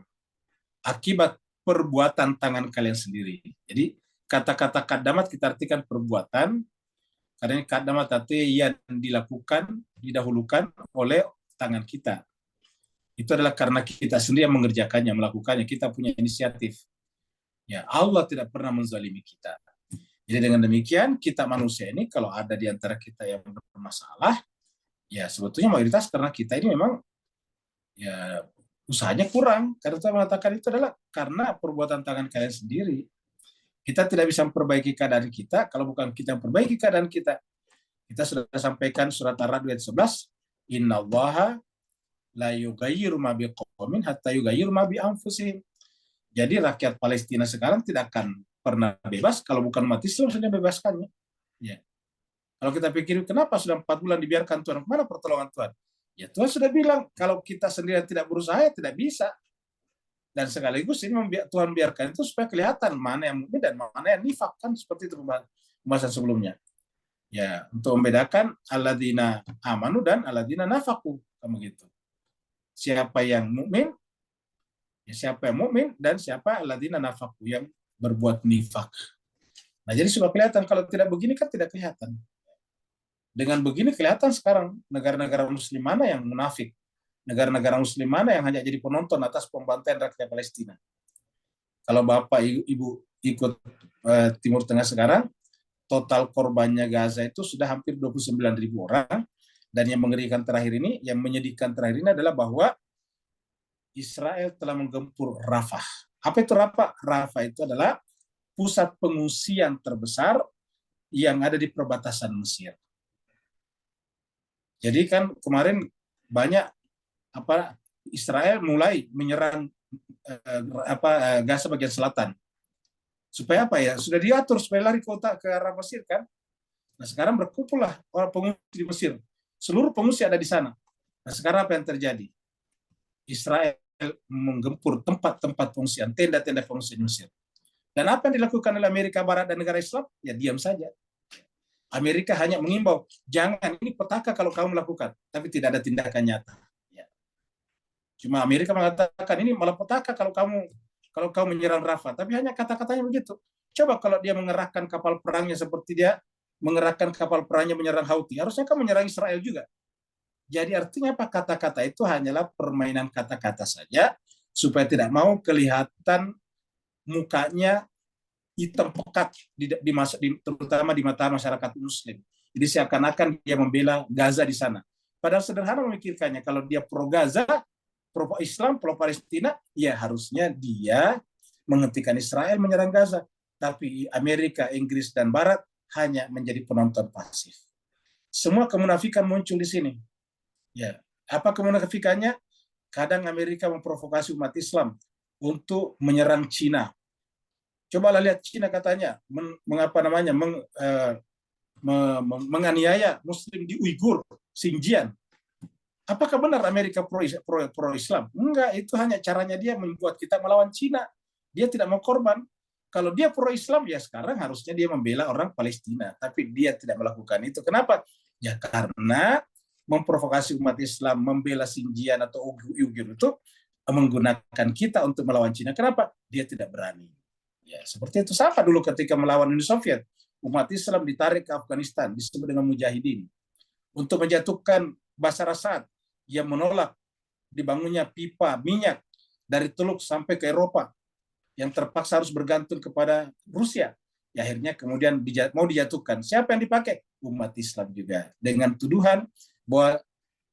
Akibat perbuatan tangan kalian sendiri. Jadi kata-kata qaddamat kita artikan perbuatan, karena qaddamat artinya yang dilakukan, didahulukan oleh tangan kita. Itu adalah karena kita sendiri yang mengerjakannya, melakukannya, kita punya inisiatif. Ya, Allah tidak pernah menzalimi kita. Jadi dengan demikian, kita manusia ini kalau ada di antara kita yang bermasalah, ya sebetulnya mayoritas karena kita ini memang ya usahanya kurang. Karena saya mengatakan itu adalah karena perbuatan tangan kalian sendiri. Kita tidak bisa memperbaiki keadaan kita kalau bukan kita memperbaiki keadaan kita. Kita sudah sampaikan surat Ar-Ra'd ayat 11, innallaha la yughayyiru ma biqaumin hatta yughayyiru ma bi anfusihim. Jadi rakyat Palestina sekarang tidak akan pernah bebas kalau bukan umat Islam sudah bebaskannya. Ya. Kalau kita pikir kenapa sudah 4 bulan dibiarkan Tuhan, mana pertolongan Tuhan? Ya Tuhan sudah bilang kalau kita sendiri tidak berusaha ya tidak bisa. Dan sekaligus ini Tuhan biarkan itu supaya kelihatan mana yang mukmin dan mana yang nifak, kan seperti itu pembahasan sebelumnya. Ya, untuk membedakan alladzina amanu dan alladzina nafaku, kamu gitu. Siapa yang mukmin, ya siapa yang mukmin, dan siapa alladzina nafaku, yang berbuat nifak. Nah, jadi sudah kelihatan. Kalau tidak begini kan tidak kelihatan. Dengan begini kelihatan sekarang negara-negara muslim mana yang munafik, negara-negara muslim mana yang hanya jadi penonton atas pembantaian rakyat Palestina. Kalau Bapak Ibu ikut Timur Tengah sekarang, total korbannya Gaza itu sudah hampir 29.000 orang, dan yang mengerikan terakhir ini, yang menyedihkan terakhir ini adalah bahwa Israel telah menggempur Rafah. Apa itu Rafah? Rafah itu adalah pusat pengungsian terbesar yang ada di perbatasan Mesir. Jadi kan kemarin banyak Israel mulai menyerang Gaza bagian selatan. Supaya apa ya? Sudah diatur supaya lari ke arah Mesir kan. Nah sekarang berkumpullah orang pengungsi di Mesir. Seluruh pengungsi ada di sana. Nah sekarang apa yang terjadi? Israel menggempur tempat-tempat pengungsian, tenda-tenda pengungsian Mesir. Dan apa yang dilakukan oleh Amerika Barat dan negara Islam? Ya diam saja. Amerika hanya mengimbau, jangan, ini petaka kalau kamu melakukan, tapi tidak ada tindakan nyata. Ya. Cuma Amerika mengatakan ini malah petaka kalau kamu menyerang Rafah, tapi hanya kata-katanya begitu. Coba kalau dia mengerahkan kapal perangnya seperti dia mengerahkan kapal perangnya menyerang Houthi, harusnya kan menyerang Israel juga. Jadi artinya apa? Kata-kata itu hanyalah permainan kata-kata saja, supaya tidak mau kelihatan mukanya hitam pekat terutama di mata masyarakat Muslim. Jadi seakan-akan dia membela Gaza di sana. Padahal sederhana memikirkannya, kalau dia pro Gaza, pro Islam, pro Palestina, ya harusnya dia menghentikan Israel menyerang Gaza. Tapi Amerika, Inggris, dan Barat hanya menjadi penonton pasif. Semua kemunafikan muncul di sini. Ya, apa kemunafikannya? Kadang Amerika memprovokasi umat Islam untuk menyerang Cina. Cobalah lihat Cina katanya menganiaya Muslim di Uighur, Xinjiang. Apakah benar Amerika pro Islam? Enggak, itu hanya caranya dia membuat kita melawan Cina. Dia tidak mau korban. Kalau dia pro Islam, ya sekarang harusnya dia membela orang Palestina. Tapi dia tidak melakukan itu. Kenapa? Ya karena memprovokasi umat Islam, membela Xinjiang atau Uighur itu menggunakan kita untuk melawan Cina. Kenapa? Dia tidak berani. Ya, seperti itu. Sama dulu ketika melawan Uni Soviet, umat Islam ditarik ke Afghanistan, disebut dengan mujahidin, untuk menjatuhkan Bashar Assad yang menolak dibangunnya pipa minyak dari Teluk sampai ke Eropa, yang terpaksa harus bergantung kepada Rusia. Ya, akhirnya kemudian mau dijatuhkan. Siapa yang dipakai? Umat Islam juga. Dengan tuduhan bahwa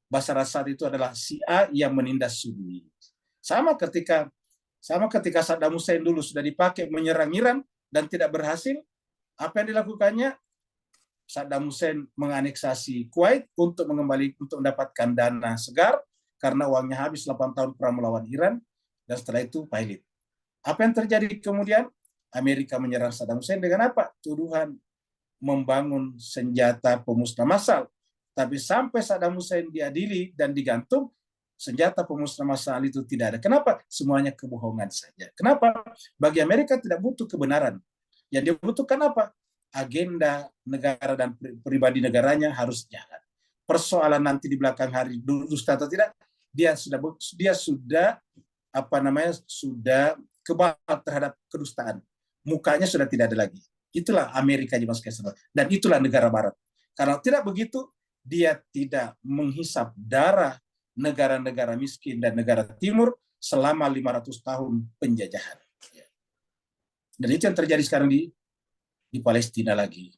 Bashar Assad itu adalah Syiah yang menindas Sunni. Sama ketika Saddam Hussein dulu sudah dipakai menyerang Iran dan tidak berhasil, apa yang dilakukannya? Saddam Hussein menganeksasi Kuwait untuk mendapatkan dana segar karena uangnya habis 8 tahun perang melawan Iran, dan setelah itu pilot. Apa yang terjadi kemudian? Amerika menyerang Saddam Hussein dengan apa? Tuduhan membangun senjata pemusnah massal. Tapi sampai Saddam Hussein diadili dan digantung, senjata pemusnah massal itu tidak ada. Kenapa? Semuanya kebohongan saja. Kenapa? Bagi Amerika tidak butuh kebenaran. Yang dibutuhkan apa? Agenda negara dan pribadi negaranya harus jalan. Persoalan nanti di belakang hari dusta atau tidak, dia sudah kebal terhadap kedustaan. Mukanya sudah tidak ada lagi. Itulah Amerika dan itulah negara Barat. Kalau tidak begitu, dia tidak menghisap darah negara-negara miskin dan negara timur selama 500 tahun penjajahan. Dan itu yang terjadi sekarang di Palestina lagi.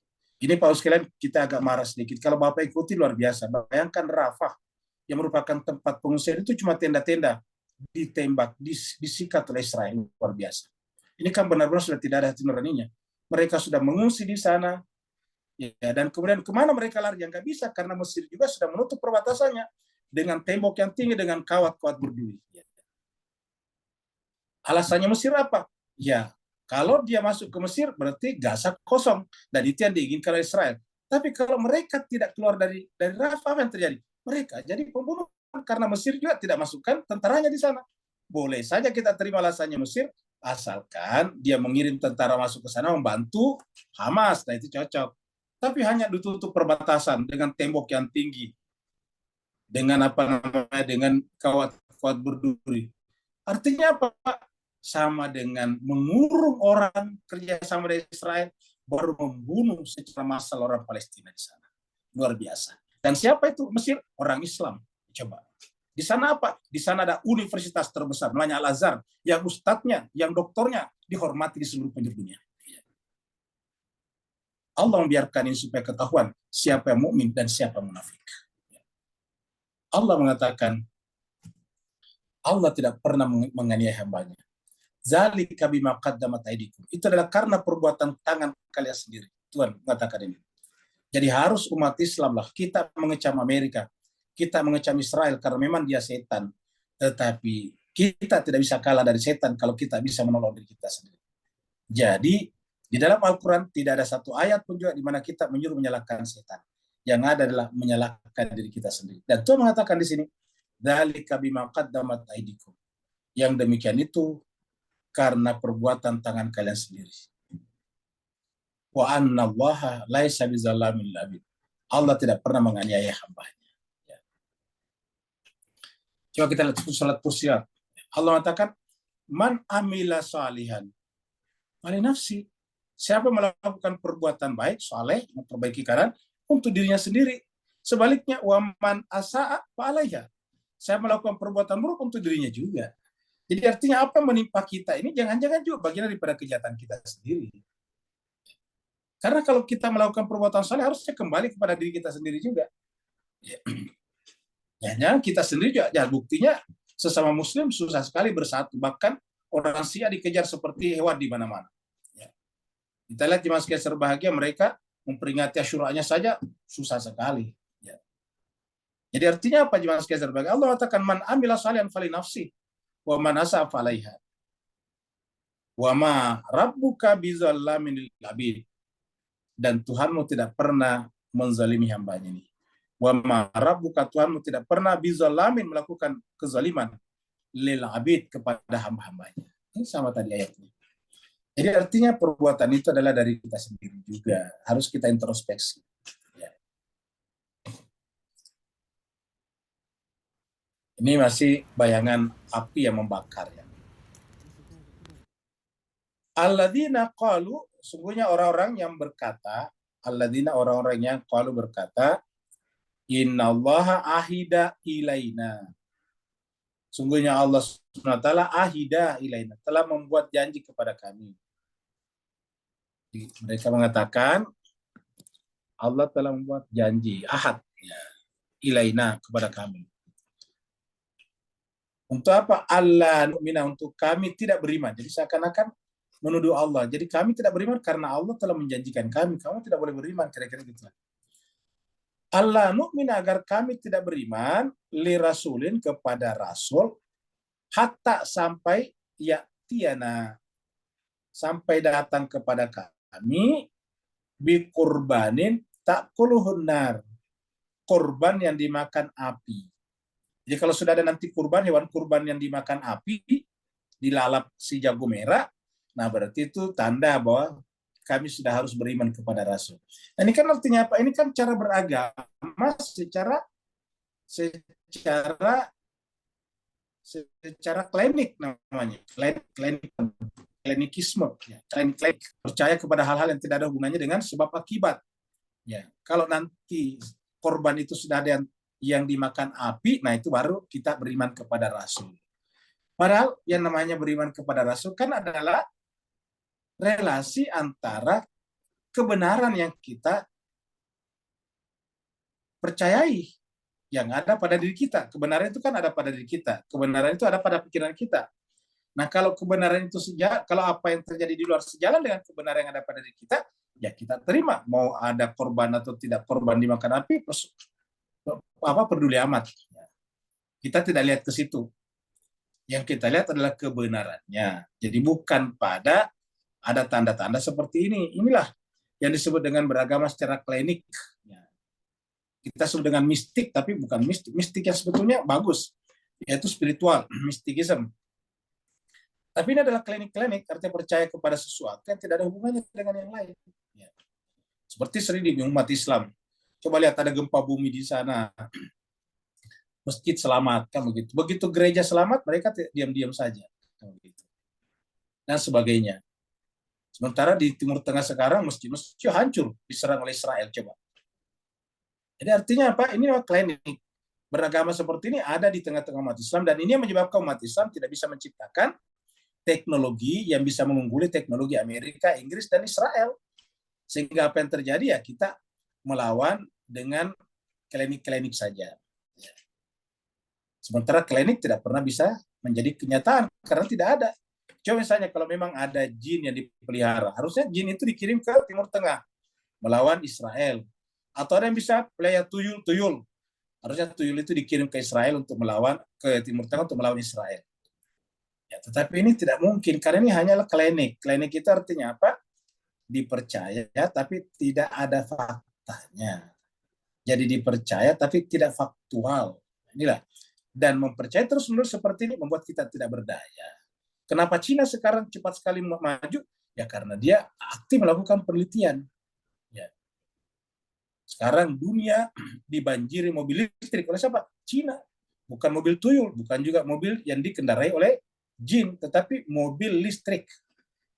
Ini Pak sekalian, kita agak marah sedikit. Kalau Bapak ikuti luar biasa. Bayangkan Rafah yang merupakan tempat pengungsian itu cuma tenda-tenda, ditembak, disikat oleh Israel, luar biasa. Ini kan benar-benar sudah tidak ada hati nuraninya. Mereka sudah mengungsi di sana, ya, dan kemudian kemana mereka lari? Yang nggak bisa, karena Mesir juga sudah menutup perbatasannya dengan tembok yang tinggi, dengan kawat-kawat berduri. Alasannya Mesir apa? Ya, kalau dia masuk ke Mesir, berarti Gaza kosong, dan itu yang diinginkan oleh Israel. Tapi kalau mereka tidak keluar dari Rafah, apa yang terjadi? Mereka jadi pembunuh, karena Mesir juga tidak masukkan tentaranya di sana. Boleh saja kita terima alasannya Mesir, asalkan dia mengirim tentara masuk ke sana membantu Hamas, nah itu cocok. Tapi hanya ditutup perbatasan dengan tembok yang tinggi, dengan dengan kawat-kawat berduri. Artinya apa? Sama dengan mengurung orang kerjasama dengan Israel, baru membunuh secara massal orang Palestina di sana. Luar biasa. Dan siapa itu? Mesir, orang Islam. Coba. Di sana apa? Di sana ada universitas terbesar, namanya Al-Azhar, yang ustadznya, yang doktornya dihormati di seluruh penjuru dunia. Allah membiarkan ini supaya ketahuan siapa yang mukmin dan siapa yang munafik. Allah mengatakan, Allah tidak pernah menganiaya hambanya. Zalika bima qaddamat aydikum. Itu adalah karena perbuatan tangan kalian sendiri. Tuhan mengatakan ini. Jadi harus umat Islam lah, kita mengecam Amerika, kita mengecam Israel karena memang dia setan. Tetapi kita tidak bisa kalah dari setan kalau kita bisa menolong diri kita sendiri. Jadi di dalam Al-Quran tidak ada satu ayat pun juga di mana kita menyuruh menyalahkan setan. Yang ada adalah menyalahkan diri kita sendiri. Dan Tuhan mengatakan di sini, dzalika bima qaddamat aydikum. Yang demikian itu karena perbuatan tangan kalian sendiri. Wa annallaha laisa bizallamin lil abid. Allah tidak pernah menganiaya hambanya. Ya. Coba kita lihat surat Fussilat. Allah mengatakan, man amila salihan wali nafsi. Siapa melakukan perbuatan baik, saleh, memperbaiki keadaan untuk dirinya sendiri. Sebaliknya, wa man asa'a fa alaiha. Saya melakukan perbuatan buruk untuk dirinya juga. Jadi artinya apa yang menimpa kita ini jangan-jangan juga bagian daripada kejahatan kita sendiri. Karena kalau kita melakukan perbuatan saleh harusnya kembali kepada diri kita sendiri juga. Ya, kita sendiri juga. Ya, buktinya sesama Muslim susah sekali bersatu. Bahkan orang Syiah dikejar seperti hewan di mana-mana. Ya. Kita lihat jemaah sekalian berbahagia, mereka memperingati Asyuranya saja susah sekali. Ya. Jadi artinya apa jemaah sekalian berbahagia? Allah katakan man amila salihan fali nafsi wa man asa'a falaiha. Wa ma rabbuka bizallamin lil abid. Dan Tuhanmu tidak pernah menzalimi hambanya ini. Wa ma rabbuka, Tuhanmu tidak pernah bizalamin, melakukan kezaliman lil abid, kepada hamba-hambanya. Ini sama tadi ayatnya. Jadi artinya perbuatan itu adalah dari kita sendiri juga. Harus kita introspeksi. Ya. Ini masih bayangan api yang membakar. Ya. Alladzina qalu, sungguhnya orang-orang yang berkata, alladzina, orang-orang yang qalu berkata, innallaha ahida ilaina. Sungguhnya Allah SWT ahida ilaina, telah membuat janji kepada kami. Mereka mengatakan Allah telah membuat janji, ahad, ya, ilaina, kepada kami. Untuk apa? Allah nu'mina, untuk kami tidak beriman. Jadi seakan-akan menuduh Allah. Jadi kami tidak beriman karena Allah telah menjanjikan kami. Kamu tidak boleh beriman, kira-kira gitu. Allah nu'mina, agar kami tidak beriman, li rasulin, kepada rasul, hatta, sampai ya'tiana, sampai datang kepada kami, bi kurbanin ta'kuluhun nar, kurban yang dimakan api. Jadi kalau sudah ada nanti kurban, hewan kurban yang dimakan api, dilalap si jago merah, nah berarti itu tanda bahwa kami sudah harus beriman kepada Rasul. Nah, ini kan artinya apa? Ini kan cara beragama secara klinik namanya, klinikisme, ya. Klinik, percaya kepada hal-hal yang tidak ada hubungannya dengan sebab akibat. Ya, kalau nanti korban itu sudah ada yang dimakan api, nah itu baru kita beriman kepada Rasul. Padahal yang namanya beriman kepada Rasul kan adalah relasi antara kebenaran yang kita percayai, yang ada pada diri kita. Kebenaran itu kan ada pada diri kita. Kebenaran itu ada pada pikiran kita. Nah, kalau kebenaran itu kalau apa yang terjadi di luar sejalan dengan kebenaran yang ada pada diri kita, ya kita terima. Mau ada korban atau tidak korban dimakan api, peduli amat. Kita tidak lihat ke situ. Yang kita lihat adalah kebenarannya. Jadi bukan pada ada tanda-tanda seperti ini. Inilah yang disebut dengan beragama secara klinik. Kita sebut dengan mistik, tapi bukan mistik. Mistik yang sebetulnya bagus, yaitu spiritual, mistikism. Tapi ini adalah klinik-klinik, artinya percaya kepada sesuatu yang tidak ada hubungannya dengan yang lain. Seperti sering di umat Islam. Coba lihat, ada gempa bumi di sana. Masjid selamat, kan begitu. Begitu gereja selamat, mereka diam-diam saja. Dan sebagainya. Sementara di Timur Tengah sekarang masjid-masjid hancur, diserang oleh Israel. Coba. Jadi artinya apa? Ini klinik. Beragama seperti ini ada di tengah-tengah umat Islam, dan ini yang menyebabkan umat Islam tidak bisa menciptakan teknologi yang bisa mengungguli teknologi Amerika, Inggris, dan Israel. Sehingga apa yang terjadi, ya kita melawan dengan klinik-klinik saja. Sementara klinik tidak pernah bisa menjadi kenyataan karena tidak ada. Coba misalnya kalau memang ada jin yang dipelihara, harusnya jin itu dikirim ke Timur Tengah melawan Israel. Atau ada yang bisa pelihara tuyul, harusnya tuyul itu dikirim ke Israel untuk melawan, ke Timur Tengah untuk melawan Israel. Ya, tetapi ini tidak mungkin karena ini hanyalah klinik. Klinik itu artinya apa? Dipercaya tapi tidak ada faktanya. Jadi dipercaya tapi tidak faktual. Inilah. Dan mempercayai terus-menerus seperti ini membuat kita tidak berdaya. Kenapa Cina sekarang cepat sekali maju? Ya karena dia aktif melakukan penelitian. Ya. Sekarang dunia dibanjiri mobil listrik oleh siapa? Cina. Bukan mobil tuyul, bukan juga mobil yang dikendarai oleh jin, tetapi mobil listrik.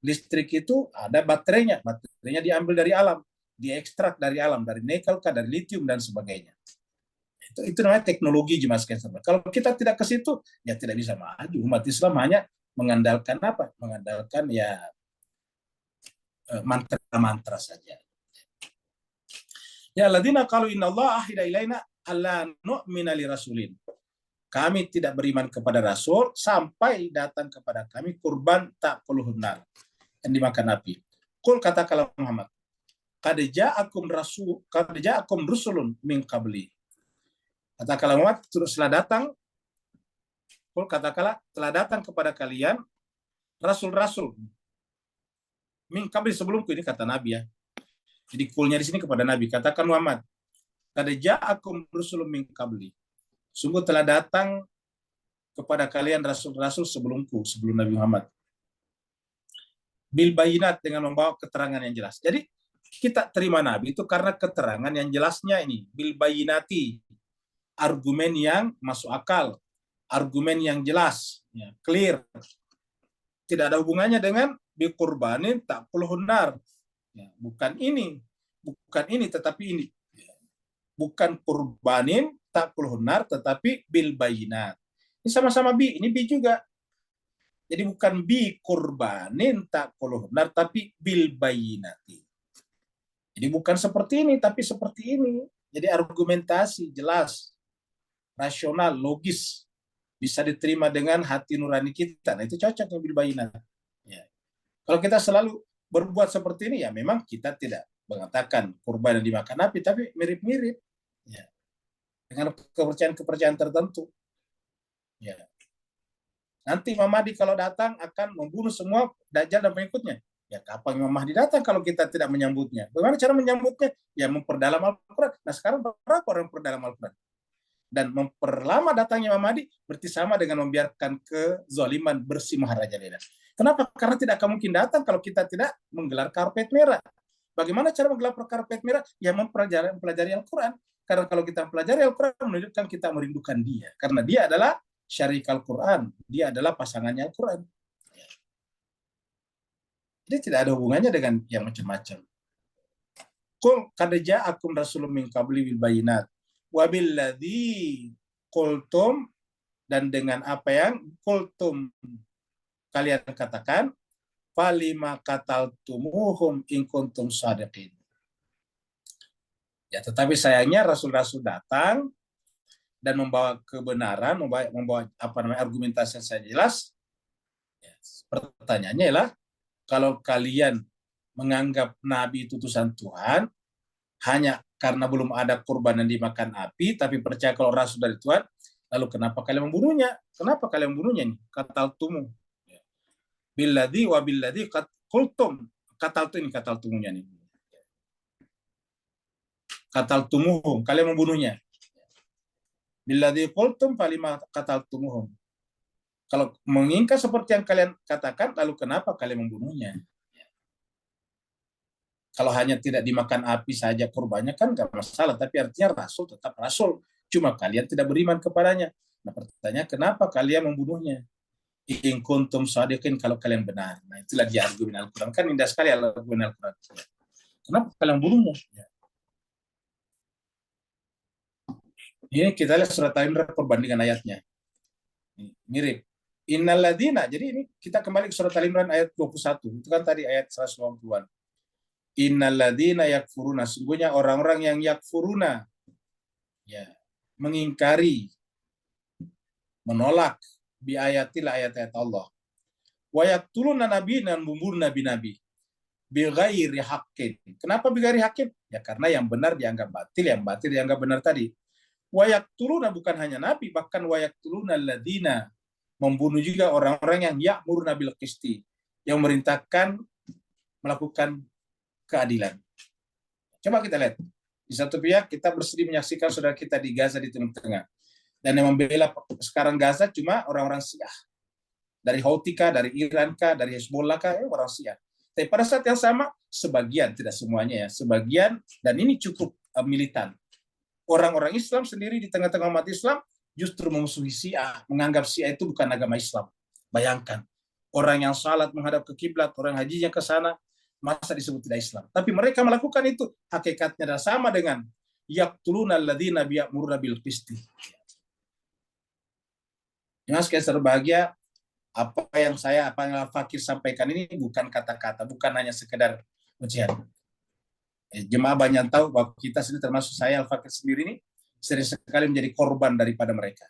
Listrik itu ada baterainya. Baterainya diambil dari alam, diekstrak dari alam, dari nikel, dari litium dan sebagainya. Itu namanya teknologi jemaah sekalian. Kalau kita tidak ke situ, ya tidak bisa maju. Umat Islam hanya mengandalkan apa? Mengandalkan ya mantra-mantra saja. Ya ladina qalu innallaha ahida ilaina alla nu'mina li rasulin. Kami tidak beriman kepada Rasul sampai datang kepada kami kurban tak puluh nar yang dimakan api. Qul katakanlah Muhammad, qad ja'akum rusulun min qabli. Katakanlah Muhammad, telah datang, Qul katakanlah telah datang kepada kalian rasul-rasul min qabli sebelumku, ini kata Nabi ya. Jadi kulnya di sini kepada Nabi. Katakan Muhammad, qad ja'akum rusulun min qabli. Sungguh telah datang kepada kalian rasul-rasul sebelumku, sebelum Nabi Muhammad. Bil bayinat, dengan membawa keterangan yang jelas. Jadi kita terima Nabi itu karena keterangan yang jelasnya ini. Bil bayinati, argumen yang masuk akal, argumen yang jelas, ya, clear. Tidak ada hubungannya dengan biqurbanin tak puluhunar. Ya, bukan ini, tetapi ini. Bukan kurbanin tak puluhunar, tetapi bil bayinat. Ini sama-sama bi, ini bi juga. Jadi bukan bi kurbanin tak puluhunar, tapi bil bayinati. Jadi bukan seperti ini, tapi seperti ini. Jadi argumentasi jelas, rasional, logis, bisa diterima dengan hati nurani kita. Nah itu cocok dengan bil bayinat. Ya. Kalau kita selalu berbuat seperti ini, ya memang kita tidak mengatakan kurban yang dimakan api, tapi mirip-mirip. Ya. Dengan kepercayaan tertentu. Ya. Nanti Imam Mahdi kalau datang akan membunuh semua Dajjal dan pengikutnya. Ya kapan Imam Mahdi datang kalau kita tidak menyambutnya? Bagaimana cara menyambutnya? Ya memperdalam Al-Quran. Nah sekarang berapa orang memperdalam Al-Quran? Dan memperlama datangnya Imam Mahdi berarti sama dengan membiarkan kezaliman bersih maharajalela. Kenapa? Karena tidak akan mungkin datang kalau kita tidak menggelar karpet merah. Bagaimana cara menggelar karpet merah? Ya mempelajari Al-Quran. Karena kalau kita mempelajari Al-Quran menunjukkan kita merindukan dia. Karena dia adalah syarik Al-Quran. Dia adalah pasangannya Al-Quran. Jadi tidak ada hubungannya dengan yang macam-macam. Qul qad ja'akum rasulun min qabli bil bayinat wa billadzi qultum, dan dengan apa yang qultum kalian katakan, falima qataltumuhum in kuntum shadiqin. Ya, tetapi sayangnya rasul-rasul datang dan membawa kebenaran, membawa argumentasi yang saya jelas. Ya, pertanyaannya ialah, kalau kalian menganggap Nabi itu utusan Tuhan hanya karena belum ada kurban yang dimakan api, tapi percaya kalau Rasul dari Tuhan, lalu kenapa kalian membunuhnya? Kenapa kalian membunuhnya ini? Qataltumu. Billadzi wa billadzi qultum. Qataltumunya nih. Qataltumuhum, kalian membunuhnya. Billadzi qultum falima qataltumuhum. Kalau menginginkan seperti yang kalian katakan, lalu kenapa kalian membunuhnya? Kalau hanya tidak dimakan api saja kurbannya kan nggak masalah, tapi artinya Rasul tetap Rasul. Cuma kalian tidak beriman kepadanya. Nah pertanyaan, kenapa kalian membunuhnya? In kuntum shadiqin, kalau kalian benar. Nah itulah dia argumen Al-Quran. Kan indah sekali argumen Al-Quran. Kenapa kalian membunuhnya? Ya. Ini kita lihat surat Al-Imran perbandingan ayatnya. Mirip. Innalladzina, jadi ini kita kembali ke surat Al-Imran ayat 21. Itu kan tadi ayat 180-an. Innalladzina yakfuruna, sungguhnya orang-orang yang yakfuruna, ya, mengingkari, menolak bi ayatil, ayat-ayat Allah. Wa yaqtuluna nabi dan membunuh nabi-nabi bighairi haqqin. Kenapa bighairi haqqin? Ya karena yang benar dianggap batil, yang batil dianggap benar tadi. Wa yaqtuluna bukan hanya nabi, bahkan wa yaqtuluna alladziina, membunuh juga orang-orang yang ya'muruna bil qisti, yang merintahkan melakukan keadilan. Coba kita lihat. Di satu pihak kita bersedih menyaksikan saudara kita di Gaza di Timur Tengah. Dan yang membela sekarang Gaza cuma orang-orang Syiah. Dari Houthi kah, dari Iran kah, dari Hezbollah kah, orang Syiah. Tapi pada saat yang sama, sebagian, tidak semuanya ya, sebagian, dan ini cukup militan. Orang-orang Islam sendiri di tengah-tengah umat Islam justru memusuhi Syiah, menganggap Syiah itu bukan agama Islam. Bayangkan, orang yang salat menghadap ke kiblat, orang hajinya ke sana, masa disebut tidak Islam. Tapi mereka melakukan itu, hakikatnya adalah sama dengan yaqtuluna alladziina ya'muruna bil qisti. Yang saya berbahagia, apa yang Al-Fakir sampaikan ini bukan kata-kata, bukan hanya sekedar ujian. Jemaah banyak tahu bahwa kita sendiri, termasuk saya Al-Fakir sendiri ini, sering sekali menjadi korban daripada mereka.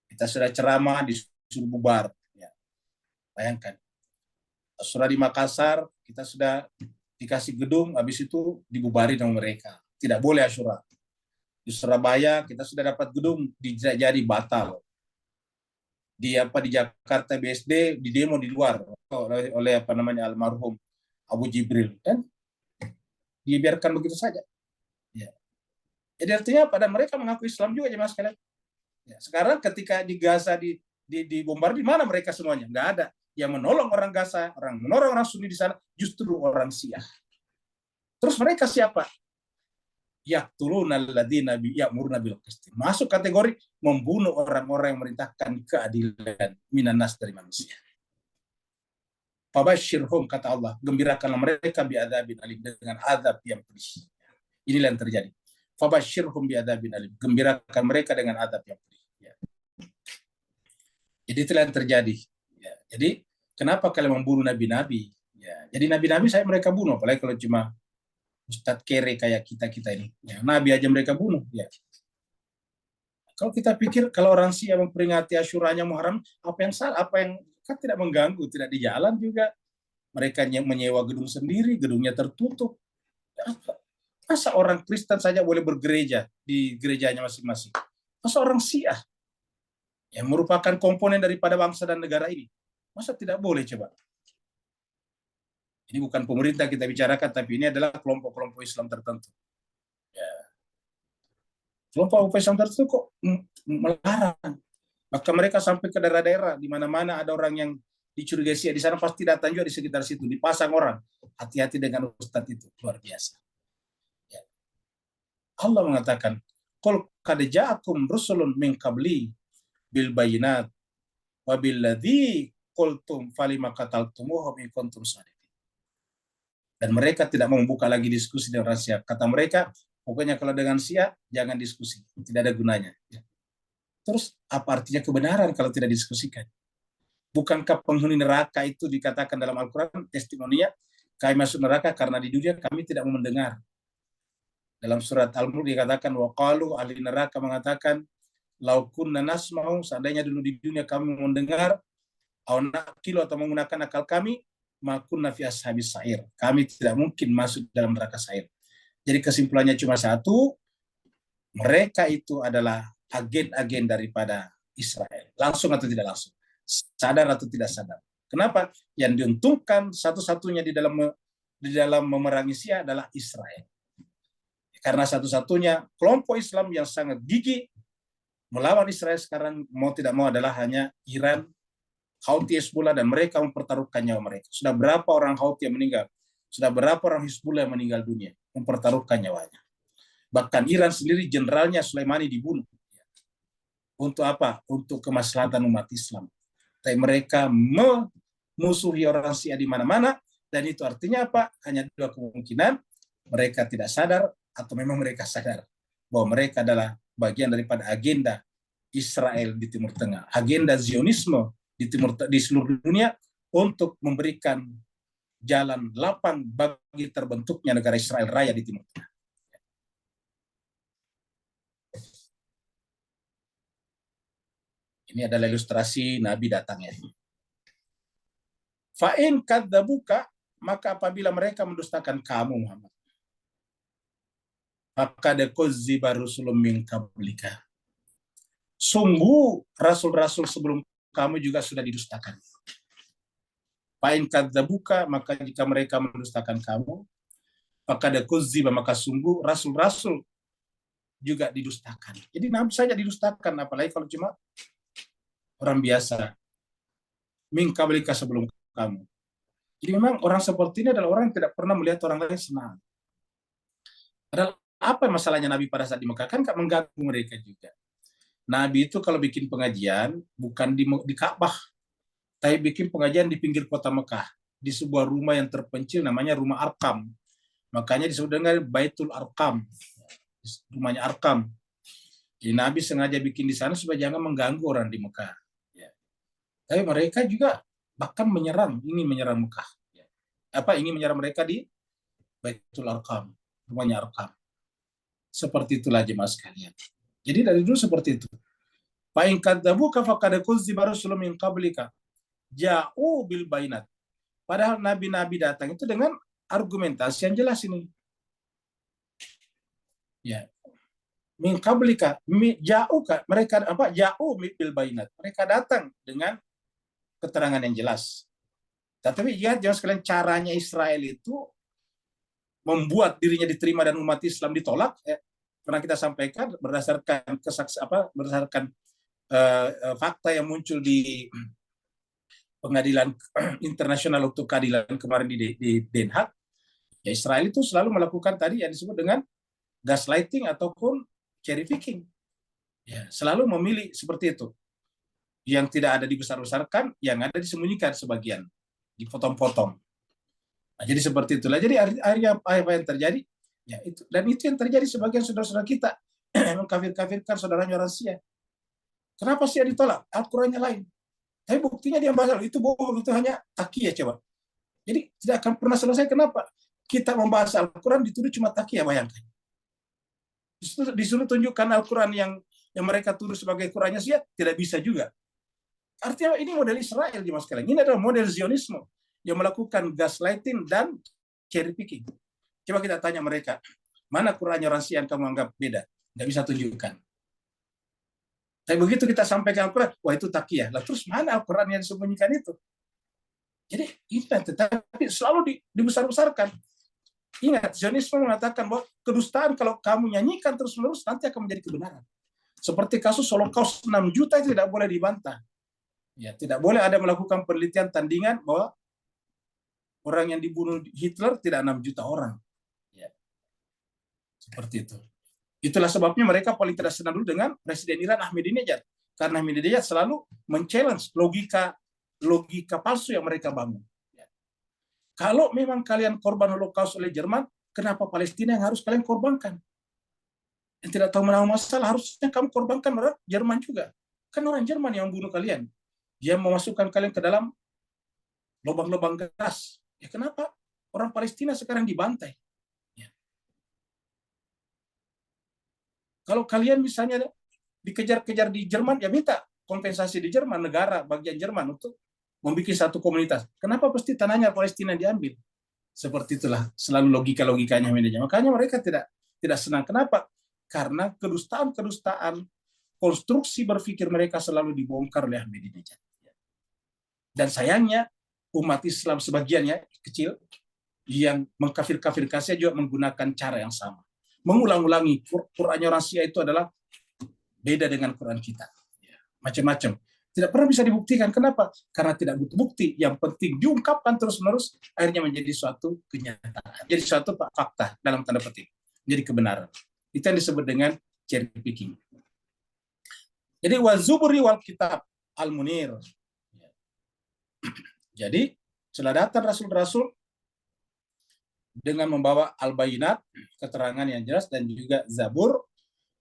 Kita sudah ceramah, disuruh bubar. Bayangkan. Sudah di Makassar, kita sudah dikasih gedung, habis itu dibubari sama mereka. Tidak boleh Asyura. Di Surabaya, kita sudah dapat gedung, jadi batal. Di Jakarta BSD, di demo di luar oleh almarhum Abu Jibril. Dan dibiarkan begitu saja. Ya. Jadi artinya pada mereka mengaku Islam juga jemaah sekalian. Ya, sekarang ketika di Gaza dibombar, di mana mereka semuanya? Nggak ada. Yang menolong orang Gaza, menolong orang Sunni di sana, justru orang Syiah. Terus mereka siapa? Yaqtuluna alladziina ya'muruna bil qisti. Masuk kategori membunuh orang-orang yang merintahkan keadilan minan nas, dari manusia. Fabashshirhum, kata Allah, gembirakanlah mereka bi'adzabin alim, dengan azab yang pedih. Inilah yang terjadi. Fabashshirhum bi'adzabin alim, gembirakan mereka dengan azab yang pedih. Ya. Jadi itulah yang terjadi. Ya. Jadi kenapa kalian membunuh nabi-nabi? Ya. Jadi nabi-nabi mereka bunuh, apalagi kalau cuma Ustadz kere kayak kita ini. Ya. Nabi aja mereka bunuh. Ya. Kalau kita pikir kalau orang Syiah memperingati Asyuranya Muharram, apa yang salah? Apa yang kan tidak mengganggu, tidak di jalan juga. Mereka menyewa gedung sendiri, gedungnya tertutup. Masa orang Kristen saja boleh bergereja di gerejanya masing-masing? Masa orang Syiah yang merupakan komponen daripada bangsa dan negara ini, masa tidak boleh coba? Ini bukan pemerintah kita bicarakan, tapi ini adalah kelompok-kelompok Islam tertentu. Ya. Kelompok Islam tertentu kok melarang. Maka mereka sampai ke daerah-daerah di mana-mana ada orang yang dicurigai Syiah, di sana pasti datang juga di sekitar situ, dipasang orang. Hati-hati dengan ustadz itu, luar biasa. Ya. Allah mengatakan, "Qul qad ja'akum rusulun min qabli bil bayyinat wa bil ladzi qultum falima qataltumuhum in kuntum shadiqin." Dan mereka tidak mau membuka lagi diskusi dengan orang Syiah. Kata mereka, pokoknya kalau dengan Syiah jangan diskusi, tidak ada gunanya. Ya. Terus apa artinya kebenaran kalau tidak diskusikan? Bukankah penghuni neraka itu dikatakan dalam Al-Quran, testimoninya, kami masuk neraka karena di dunia kami tidak mau mendengar. Dalam surat Al-Mulk dikatakan, waqalu, ahli neraka mengatakan, lau kunna nasma'u, seandainya dulu di dunia kami mendengar, au naqilu, atau menggunakan akal kami, makunna fi ashabis sa'ir. Kami tidak mungkin masuk dalam neraka sa'ir. Jadi kesimpulannya cuma satu, mereka itu adalah agen-agen daripada Israel. Langsung atau tidak langsung. Sadar atau tidak sadar. Kenapa? Yang diuntungkan satu-satunya di dalam memerangi Syiah adalah Israel. Karena satu-satunya kelompok Islam yang sangat gigih melawan Israel sekarang mau tidak mau adalah hanya Iran, Houthi, Hezbollah, dan mereka mempertaruhkan nyawa mereka. Sudah berapa orang Houthi yang meninggal? Sudah berapa orang Hezbollah yang meninggal dunia? Mempertaruhkan nyawanya. Bahkan Iran sendiri, jenderalnya Sulaimani dibunuh. Untuk apa? Untuk kemaslahatan umat Islam. Tapi mereka memusuhi orang Syiah di mana-mana, dan itu artinya apa? Hanya dua kemungkinan, mereka tidak sadar, atau memang mereka sadar bahwa mereka adalah bagian daripada agenda Israel di Timur Tengah, agenda Zionisme di seluruh dunia untuk memberikan jalan lapang bagi terbentuknya negara Israel Raya di Timur Tengah. Ini adalah ilustrasi Nabi datangnya. Fa'in kadzabuka, maka apabila mereka mendustakan kamu Muhammad, maka kuzziba rusulun min qablika. Sungguh rasul-rasul sebelum kamu juga sudah didustakan. Fa'in kadzabuka, maka jika mereka mendustakan kamu, maka kuzziba, maka sungguh rasul-rasul juga didustakan. Jadi Nabi saja didustakan, apalagi kalau cuma orang biasa. Min qablika, sebelum kamu. Jadi memang orang seperti ini adalah orang yang tidak pernah melihat orang lain senang. Adalah apa masalahnya Nabi pada saat di Mekah? Kan mengganggu mereka juga. Nabi itu kalau bikin pengajian bukan di Ka'bah, tapi bikin pengajian di pinggir kota Mekah, di sebuah rumah yang terpencil namanya rumah Arkam. Makanya disebut dengan Baitul Arkam, rumahnya Arkam. Jadi Nabi sengaja bikin di sana supaya jangan mengganggu orang di Mekah. Ya. Tapi mereka juga bahkan ingin menyerang Mekah. Ya. Ingin menyerang mereka di Baitul Arkam, rumahnya Arkam. Seperti itulah jemaah sekalian. Jadi dari dulu seperti itu. Fa in kadzabuka faqad kuzziba rusulun min qablika ja'u bil bainat. Padahal nabi-nabi datang itu dengan argumentasi yang jelas ini. Ya. Min qablika, ja'uka, mereka ja'u bil bainat. Mereka datang dengan keterangan yang jelas. Tapi lihat jangan sekalian, caranya Israel itu membuat dirinya diterima dan umat Islam ditolak. Pernah kita sampaikan berdasarkan berdasarkan fakta yang muncul di pengadilan internasional untuk keadilan kemarin di Den Haag. Ya, Israel itu selalu melakukan tadi yang disebut dengan gaslighting ataupun cherry picking. Ya, selalu memilih seperti itu. Yang tidak ada dibesar-besarkan, yang ada disembunyikan sebagian, dipotong-potong. Nah, jadi seperti itulah. Jadi akhirnya apa yang terjadi? Ya, itu, dan itu yang terjadi sebagian saudara-saudara kita mengkafir-kafirkan saudaranya orang Sia. Kenapa Sia ditolak? Al-Qurannya lain. Tapi buktinya dia bahas itu bohong, itu hanya takiyah coba. Jadi tidak akan pernah selesai. Kenapa? Kita membahas Al-Quran dituduh cuma takiyah, bayangkan. Disuruh tunjukkan Al-Quran yang mereka tuduh sebagai Qurannya Sia, tidak bisa juga. Artinya ini model Israel di masa sekarang. Ini adalah model Zionisme yang melakukan gaslighting dan cherry picking. Coba kita tanya mereka, mana Qurannya orang Sia yang kamu anggap beda? Nggak bisa tunjukkan. Tapi begitu kita sampaikan Al-Quran, wah itu takiyah. Lah terus mana Al-Quran yang disembunyikan itu? Jadi ini tetapi selalu dibesar-besarkan. Ingat, Zionisme mengatakan bahwa kedustaan kalau kamu nyanyikan terus-menerus nanti akan menjadi kebenaran. Seperti kasus Holocaust 6 juta itu tidak boleh dibantah. Ya, tidak boleh ada melakukan penelitian tandingan bahwa orang yang dibunuh Hitler tidak 6 juta orang. Ya. Seperti itu. Itulah sebabnya mereka paling tidak senang dulu dengan Presiden Iran Ahmadinejad. Karena Ahmadinejad selalu men-challenge logika palsu yang mereka bangun. Ya. Kalau memang kalian korban Holocaust oleh Jerman, kenapa Palestina yang harus kalian korbankan? Yang tidak tahu menanggung masalah, harusnya kamu korbankan orang Jerman juga. Kan orang Jerman yang membunuh kalian. Dia memasukkan kalian ke dalam lubang-lubang gas. Ya kenapa orang Palestina sekarang dibantai? Ya. Kalau kalian misalnya dikejar-kejar di Jerman, ya minta kompensasi di Jerman, negara bagian Jerman untuk membuat satu komunitas. Kenapa pasti tanahnya Palestina diambil? Seperti itulah selalu logika-logikanya manajemen. Makanya mereka tidak senang. Kenapa? Karena kedustaan-kedustaan konstruksi berpikir mereka selalu dibongkar oleh Ahmadinejad. Dan sayangnya umat Islam sebagiannya kecil yang mengkafir-kafirkan saya juga menggunakan cara yang sama. Mengulang-ulangi Qurannya orang Sia itu adalah beda dengan Quran kita. Macam-macam. Tidak pernah bisa dibuktikan. Kenapa? Karena tidak butuh bukti. Yang penting diungkapkan terus-menerus, akhirnya menjadi suatu kenyataan. Jadi suatu fakta dalam tanda petik. Jadi kebenaran. Itu yang disebut dengan cherry picking. Jadi wazuburi wal kitab al-munir. Jadi setelah datang rasul-rasul dengan membawa al-bayinat, keterangan yang jelas, dan juga zabur,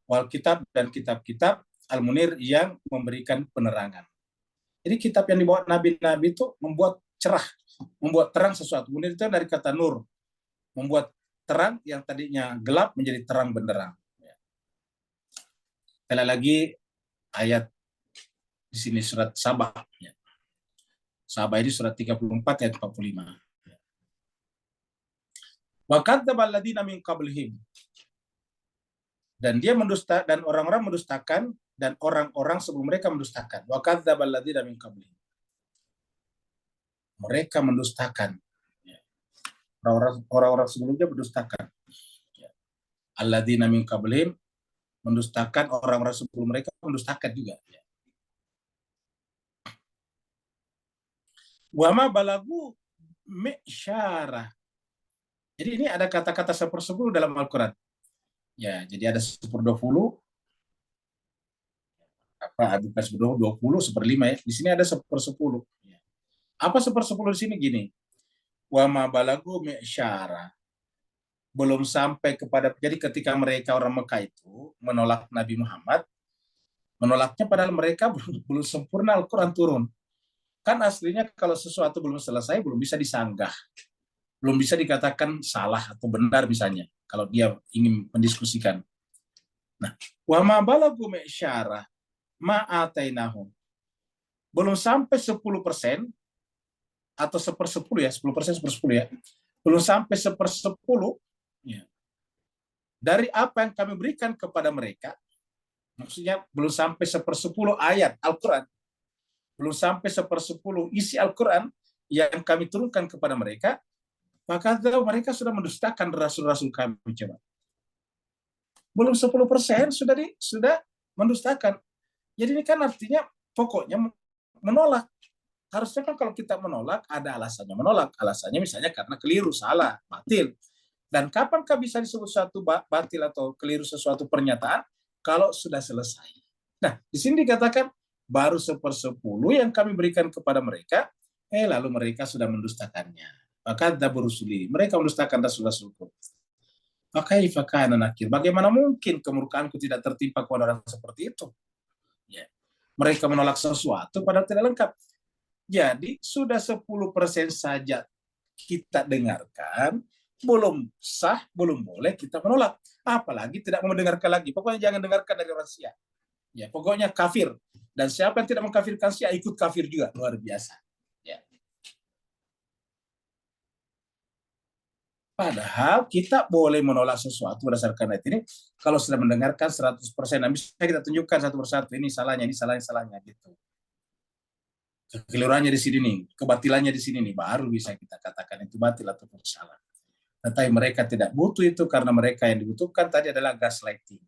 wal kitab, dan kitab-kitab al-munir yang memberikan penerangan. Jadi kitab yang dibawa nabi-nabi itu membuat cerah, membuat terang sesuatu. Munir itu dari kata nur, membuat terang yang tadinya gelap menjadi terang benderang. Sekali lagi ayat di sini surat Sabah. Sahabat ini surat 34 ayat 45. Wa kadzdzabal ladzina min qablihim. Dan dia mendusta, dan orang-orang mendustakan, dan orang-orang sebelum mereka mendustakan. Wa kadzdzabal ladzina min qablihim. Mereka mendustakan. Orang-orang sebelumnya mendustakan. Alladzina min qablihim, mendustakan, orang-orang sebelum mereka mendustakan juga. Wa ma balagu mi'syarah. Jadi ini ada kata-kata 1/10 dalam Al-Quran. Ya, jadi ada 1/20, bukan 1/20, 1/5 ya. Di sini ada 1/10. Apa 1/10 di sini gini? Wa ma balagu mi'syara. Belum sampai kepada, jadi ketika mereka orang Mekah itu menolak Nabi Muhammad, menolaknya padahal mereka belum sempurna Al-Quran turun. Kan aslinya kalau sesuatu belum selesai, belum bisa disanggah. Belum bisa dikatakan salah atau benar misalnya, kalau dia ingin mendiskusikan. Nah, wa ma balagu mi'syara ma atainahum. Belum sampai 10%, atau 1/10 ya, 10%, 1/10 ya. Belum sampai 1/10 ya, dari apa yang kami berikan kepada mereka. Maksudnya belum sampai 1/10 ayat Al-Quran. Belum sampai 1/10 isi Al-Quran yang kami turunkan kepada mereka, maka mereka sudah mendustakan rasul-rasul kami. Coba. Belum 10% sudah mendustakan. Jadi ini kan artinya pokoknya menolak. Harusnya kan kalau kita menolak, ada alasannya menolak. Alasannya misalnya karena keliru, salah, batil. Dan kapankah bisa disebut suatu batil atau keliru sesuatu pernyataan kalau sudah selesai? Nah, di sini dikatakan baru 1/10 yang kami berikan kepada mereka, lalu mereka sudah mendustakannya. Maka daburusuli, mereka mendustakan rasul-rasulku. Maka ifakana nakir. Bagaimana mungkin kemurkaanku tidak tertimpa kepada orang seperti itu? Ya. Mereka menolak sesuatu padahal tidak lengkap. Jadi sudah 10% saja kita dengarkan, belum sah, belum boleh kita menolak. Apalagi tidak mau mendengarkan lagi. Pokoknya jangan dengarkan dari orang Syiah. Ya, pokoknya kafir. Dan siapa yang tidak mengkafirkan Syiah ikut kafir juga. Luar biasa. Ya. Padahal kita boleh menolak sesuatu berdasarkan ayat ini kalau sudah mendengarkan 100%. Nah, bisa kita tunjukkan satu persatu. Ini salahnya, ini salahnya, salahnya gitu. Kekeliruannya di sini nih, kebatilannya di sini nih, baru bisa kita katakan itu batil atau salah. Tetapi mereka tidak butuh itu karena mereka yang dibutuhkan tadi adalah gaslighting.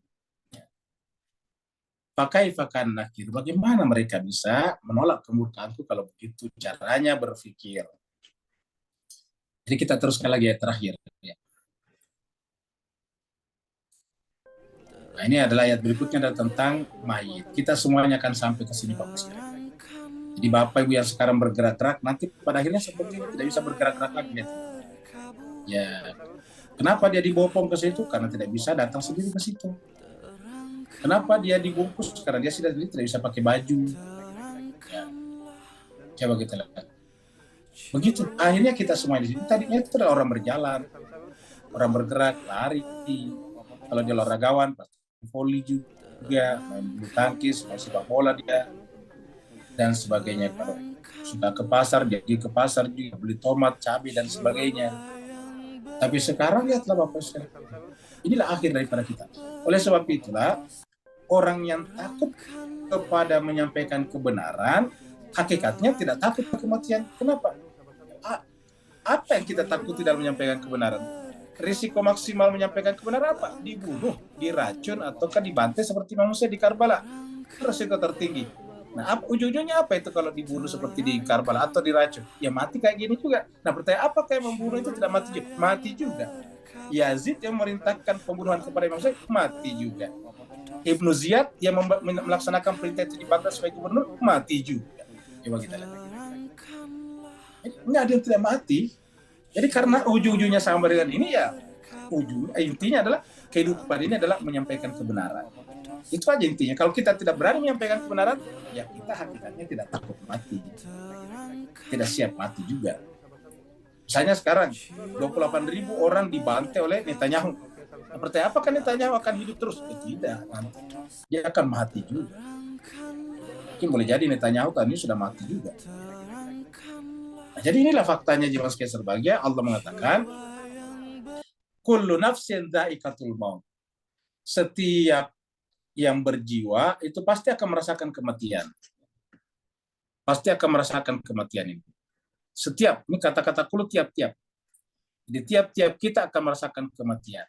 Pakai fakan nakir. Bagaimana mereka bisa menolak kemurkaanku kalau begitu caranya berpikir? Jadi kita teruskan lagi ayat terakhir. Nah, ini adalah ayat berikutnya adalah tentang mayit. Kita semuanya akan sampai ke sini Bapak sekalian. Jadi Bapak Ibu yang sekarang bergerak-gerak, nanti pada akhirnya seperti ini tidak bisa bergerak-gerak lagi. Ya, kenapa dia dibopong ke situ? Karena tidak bisa datang sendiri ke situ. Kenapa dia dibungkus? Karena dia sudah tidak bisa pakai baju. Ya. Coba kita lihat. Begitu. Akhirnya kita semua di sini. Tadinya itu adalah orang berjalan, orang bergerak, lari. Kalau dia olahragawan, pasti voli juga, main bulu tangkis, main sepak bola dia, dan sebagainya. Kalau sudah ke pasar, dia pergi ke pasar juga, beli tomat, cabai, dan sebagainya. Tapi sekarang lihatlah Bapak sekalian. Inilah akhir daripada kita. Oleh sebab itulah, orang yang takut kepada menyampaikan kebenaran, hakikatnya tidak takut kematian. Kenapa? Apa yang kita takuti dalam menyampaikan kebenaran? Risiko maksimal menyampaikan kebenaran apa? Dibunuh, diracun, ataukah dibantai seperti manusia di Karbala. Risiko tertinggi. Nah, ujung-ujungnya apa itu kalau dibunuh seperti di Karbala atau diracun? Ya mati kayak gini juga. Nah, pertanyaan apakah yang membunuh itu tidak mati juga? Mati juga. Yazid yang merintahkan pembunuhan kepada Imam Syafi'i mati juga. Ibnu Ziyad yang melaksanakan perintah itu di Baghdad sebagai gubernur mati juga. Coba kita lihat. Nggak ada yang tidak mati. Jadi karena ujung-ujungnya sama dengan ini ya, intinya adalah kehidupan ini adalah menyampaikan kebenaran. Itu aja intinya. Kalau kita tidak berani menyampaikan kebenaran, ya kita hakikatnya tidak takut mati. Tidak siap mati juga. Misalnya sekarang 28.000 orang dibantai oleh Netanyahu. Pertanyaan apakah Netanyahu akan hidup terus? Tidak, nanti dia akan mati juga. Mungkin boleh jadi Netanyahu tadi sudah mati juga. Jadi inilah faktanya jemaah sekalian berbahagia. Allah mengatakan, kullu nafsin dha'iqatul maut. Setiap yang berjiwa itu pasti akan merasakan kematian. Pasti akan merasakan kematian ini. Setiap, ini kata-kata kullu tiap-tiap. Jadi tiap-tiap kita akan merasakan kematian.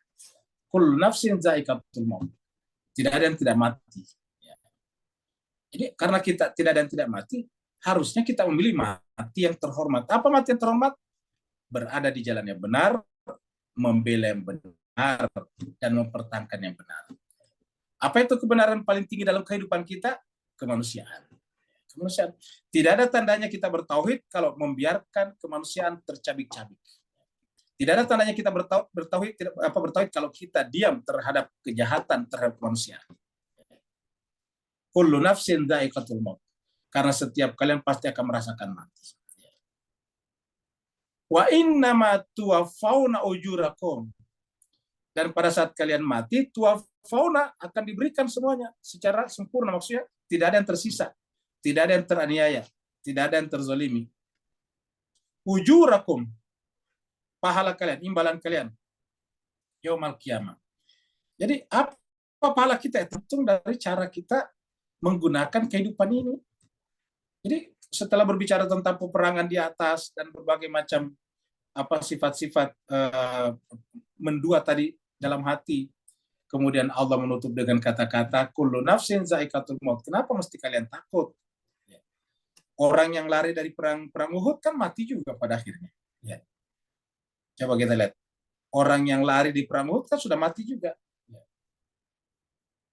Kullu nafsin dha'iqatul maut. Tidak ada yang tidak mati. Jadi karena kita tidak ada yang tidak mati, harusnya kita memilih mati yang terhormat. Apa mati yang terhormat? Berada di jalan yang benar, membela yang benar, dan mempertahankan yang benar. Apa itu kebenaran paling tinggi dalam kehidupan kita? Kemanusiaan. Kemanusiaan. Tidak ada tandanya kita bertauhid kalau membiarkan kemanusiaan tercabik-cabik. Tidak ada tandanya kita bertauhid kalau kita diam terhadap kejahatan terhadap kemanusiaan. Kullu nafsin dha'iqatul maut. Karena setiap kalian pasti akan merasakan mati. Wa innama tuwaffawna ujurakum. Dan pada saat kalian mati, tuwaffawna akan diberikan semuanya secara sempurna. Maksudnya tidak ada yang tersisa, tidak ada yang teraniaya, tidak ada yang terzolimi. Ujurakum, pahala kalian, imbalan kalian, yaumal qiyamah. Jadi apa pahala kita? Tergantung dari cara kita menggunakan kehidupan ini. Jadi setelah berbicara tentang peperangan di atas dan berbagai macam sifat-sifat mendua tadi dalam hati, kemudian Allah menutup dengan kata-kata kullu nafsin dha'iqatul maut. Kenapa mesti kalian takut? Orang yang lari dari perang Uhud kan mati juga pada akhirnya. Ya. Coba kita lihat. Orang yang lari di perang Uhud kan sudah mati juga.